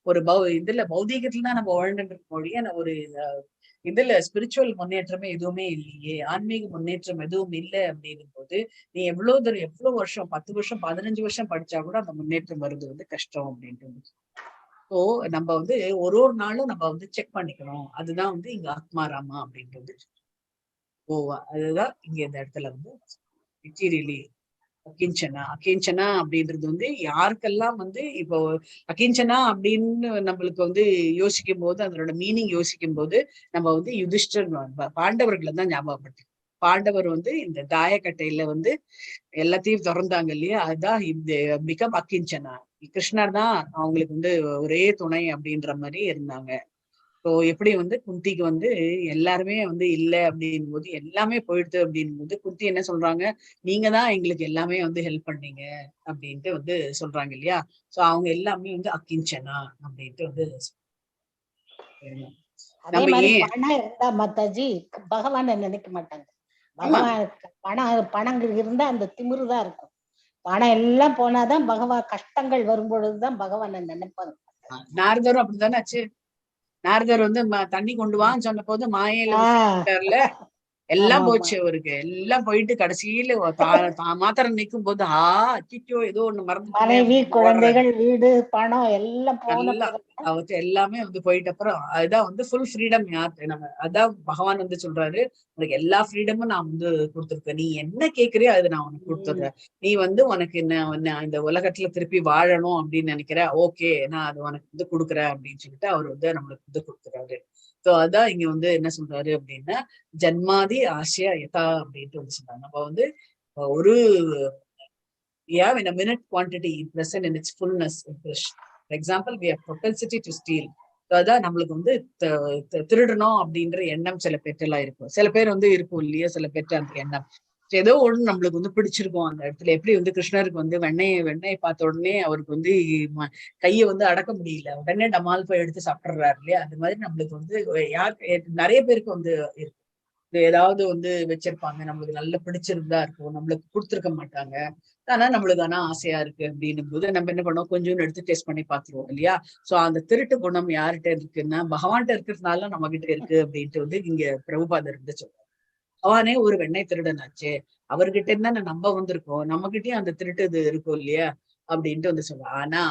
ஒரு இதுல பௌதீகத்துல தான் நம்ம வாழ்ந்துட்டு இருக்க மொழியே ஒரு இதுல ஸ்பிரிச்சுவல் முன்னேற்றமே எதுவுமே இல்லையே, ஆன்மீக முன்னேற்றம் எதுவும் இல்லை அப்படின்னும் போது நீ எவ்வளவு தூரம் எவ்வளவு வருஷம் 10 வருஷம் 15 வருஷம் படிச்சா கூட அந்த முன்னேற்றம் வருது வந்து கஷ்டம் அப்படின்ட்டு. ஸோ நம்ம வந்து ஒரு ஒரு நாளும் நம்ம வந்து செக் பண்ணிக்கணும். அதுதான் வந்து இங்க ஆத்மாராமா அப்படின்றது. ஓவா அதுதான் இங்க இந்த இடத்துல வந்து மெட்டீரியலி அகிஞ்சனா. அகிஞ்சனா அப்படின்றது வந்து யாருக்கெல்லாம் வந்து இப்போ அகிஞ்சனா அப்படின்னு நம்மளுக்கு வந்து யோசிக்கும் போது அதனோட மீனிங் யோசிக்கும் போது நம்ம வந்து யுதிஷ்டர் பாண்டவர்களை தான் ஞாபகப்படுத்தி. பாண்டவர் வந்து இந்த தாயக்கட்டையில வந்து எல்லாத்தையும் திறந்தாங்க இல்லையா, அதுதான் இந்த பிகம் அகிஞ்சனா. கிருஷ்ணர் தான் அவங்களுக்கு வந்து ஒரே துணை அப்படின்ற மாதிரி இருந்தாங்க. ஸோ எப்படி வந்து குந்திக்கு வந்து எல்லாருமே வந்து இல்லை அப்படின் போது எல்லாமே போயிடுது அப்படின் போது குந்தி என்ன சொல்றாங்க, நீங்க தான் எங்களுக்கு எல்லாமே வந்து ஹெல்ப் பண்ணீங்க அப்படின்ட்டு வந்து சொல்றாங்க இல்லையா. சோ அவங்க எல்லாமே வந்து அகிஞ்சனா அப்படின்ட்டு வந்து அதே நம்ம மாதிரி ஏன் பணம் இருந்தா மாதாஜி பகவான நினைக்க மாட்டாங்க. பகவான் பணம் இருந்தா அந்த திமிரு தான் இருக்கும். பணம் எல்லாம் போனாதான் பகவான், கஷ்டங்கள் வரும் பொழுதுதான் பகவானை நினைப்பாங்க. நாரதரும் அப்படித்தானே ஆச்சு. நாரதர் வந்து தண்ணி கொண்டு வான்னு சொன்ன போது மாயையில விட்டார்ல, எல்லாம் போச்சு அவருக்கு. எல்லாம் போயிட்டு கடைசியில மாத்திரம் நிக்கும் போது அச்சிச்சோ ஏதோ ஒண்ணு மறந்துட்டுமே மனைவி, அப்படின்னு குழந்தைகள், வீடு, பணம் எல்லாம் போன எல்லாம் அவருக்கு எல்லாமே வந்து போயிட்ட அப்புறம் அதுதான் வந்து ஃபுல் ஃப்ரீடம் யாரு நம்ம. அதான் பகவான் வந்து சொல்றாரு, உனக்கு எல்லா ஃப்ரீடமும் நான் வந்து கொடுத்துருக்கேன், நீ என்ன கேக்குறியோ அது நான் உனக்கு கொடுத்துடுறேன். நீ வந்து உனக்கு என்ன இந்த உலகத்துல திருப்பி வாழணும் அப்படின்னு நினைக்கிற, ஓகே நான் அது உனக்கு வந்து கொடுக்குறேன் அப்படின்னு சொல்லிட்டு அவர் வந்து நம்மளுக்கு வந்து கொடுக்குறாரு. சோ அதான் இங்க வந்து என்ன சொல்றாரு அப்படின்னா ஜன்மாதி ஆசியா யதா அப்படின்ட்டு வந்து சொல்றாங்க. நம்ம வந்து ஒரு in a minute quantity present in its fullness. For example, we have propensity to steal. அதான் நம்மளுக்கு வந்து திருடணும் அப்படின்ற எண்ணம் சில பேர்ட்டெல்லாம் இருக்கும். சில பேர் வந்து இருக்கும் இல்லையா, சில பேர்ட்ட அந்த எண்ணம் ஏதோ ஒண்ணு நம்மளுக்கு வந்து பிடிச்சிருக்கும் அந்த இடத்துல. எப்படி வந்து கிருஷ்ணருக்கு வந்து வெண்ணெய் பார்த்த உடனே அவருக்கு வந்து கையை வந்து அடக்க முடியல, உடனே டமால் போய் எடுத்து சாப்பிடுறாரு இல்லையா. அந்த மாதிரி நம்மளுக்கு வந்து நிறைய பேருக்கு வந்து இருக்கும். ஏதாவது வந்து வச்சிருப்பாங்க, நம்மளுக்கு நல்ல பிடிச்சிருந்தா இருக்கும், நம்மளுக்கு கொடுத்துருக்க மாட்டாங்க, ஆனா நம்மளுக்கு ஆனா ஆசையா இருக்கு அப்படின்னும் போது நம்ம என்ன பண்ணோம், கொஞ்சம் எடுத்து டேஸ்ட் பண்ணி பாத்துருவோம் இல்லையா. சோ அந்த திருட்டு குணம் யார்கிட்ட இருக்குன்னா பகவான்கிட்ட இருக்கிறதுனால நம்ம கிட்ட இருக்கு அப்படின்ட்டு வந்து இங்க பிரபுபாதர் இருந்து சொல்றாரு. பகவானே ஒரு வெண்ணெய் திருடனாச்சே, அவர்கிட்ட இருந்தா நம்ம வந்திருக்கோம், நம்ம கிட்டயும் அந்த திருட்டு இது இருக்கும் இல்லையா அப்படின்ட்டு வந்து சொல்றோம். ஆனா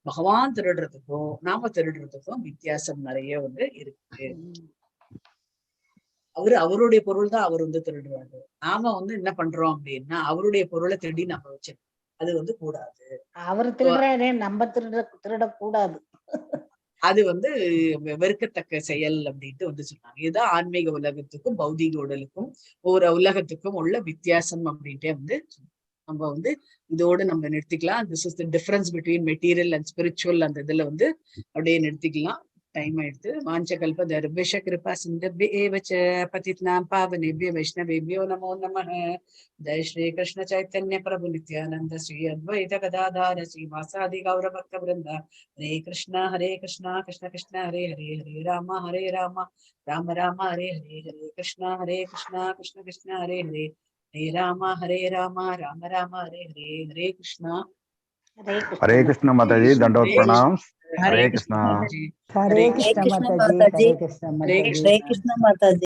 பகவான் திருடுறதுக்கும் நாம திருடுறதுக்கும் வித்தியாசம் நிறைய வந்து இருக்கு. அவருடைய பொருள் தான் அவர் வந்து திருடுறாரு. நாம வந்து என்ன பண்றோம் அப்படின்னா அவருடைய பொருளை திருடி நம்ம வச்சிருக்கோம். அது வந்து கூடாது. அவரு திருடுறாரே, நம்ம திருடக்கூடாது. அது வந்து வெறுக்கத்தக்க செயல் அப்படின்ட்டு வந்து சொன்னாங்க. இதுதான் ஆன்மீக உலகத்துக்கும் பௌதீக உடலுக்கும் ஒரு உலகத்துக்கும் உள்ள வித்தியாசம் அப்படின்ட்டே வந்து நம்ம வந்து இதோட நம்ம நிறுத்திக்கலாம். This is the difference between material and spiritual. அந்த இதுல வந்து அப்படியே நிறுத்திக்கலாம். டைம் ஆயிடுத்து. வாஞ்சகல்ப தர்பிஷ கிருபா சிந்தேவச்ச பதித்னாம் பாவனேபிய வைஷ்ணவேபியோ நமோ நமः. ஜெய் ஸ்ரீ கிருஷ்ண சைத்தன்ய பிரபு நித்யானந்த ஸ்ரீ அத்வைத கதாதார ஸ்ரீவாசாதி கௌர பக்த விருந்த. ஹரே கிருஷ்ணா கிருஷ்ணா கிருஷ்ண ஹரே ஹரே, ஹரே ராம ராம ராம ஹரே ஹரே, ஹரே கிருஷ்ணா கிருஷ்ண கிருஷ்ண ஹரே ஹரே, ஹரே ராம ராம ராம ஹரே ஹரே, ஹரே கிருஷ்ணா. हरे कृष्ण माताजी, दंडवत प्रणाम। हरे कृष्ण। हरे कृष्ण माताजी, हरे कृष्ण माताजी। हरे कृष्ण माताजी।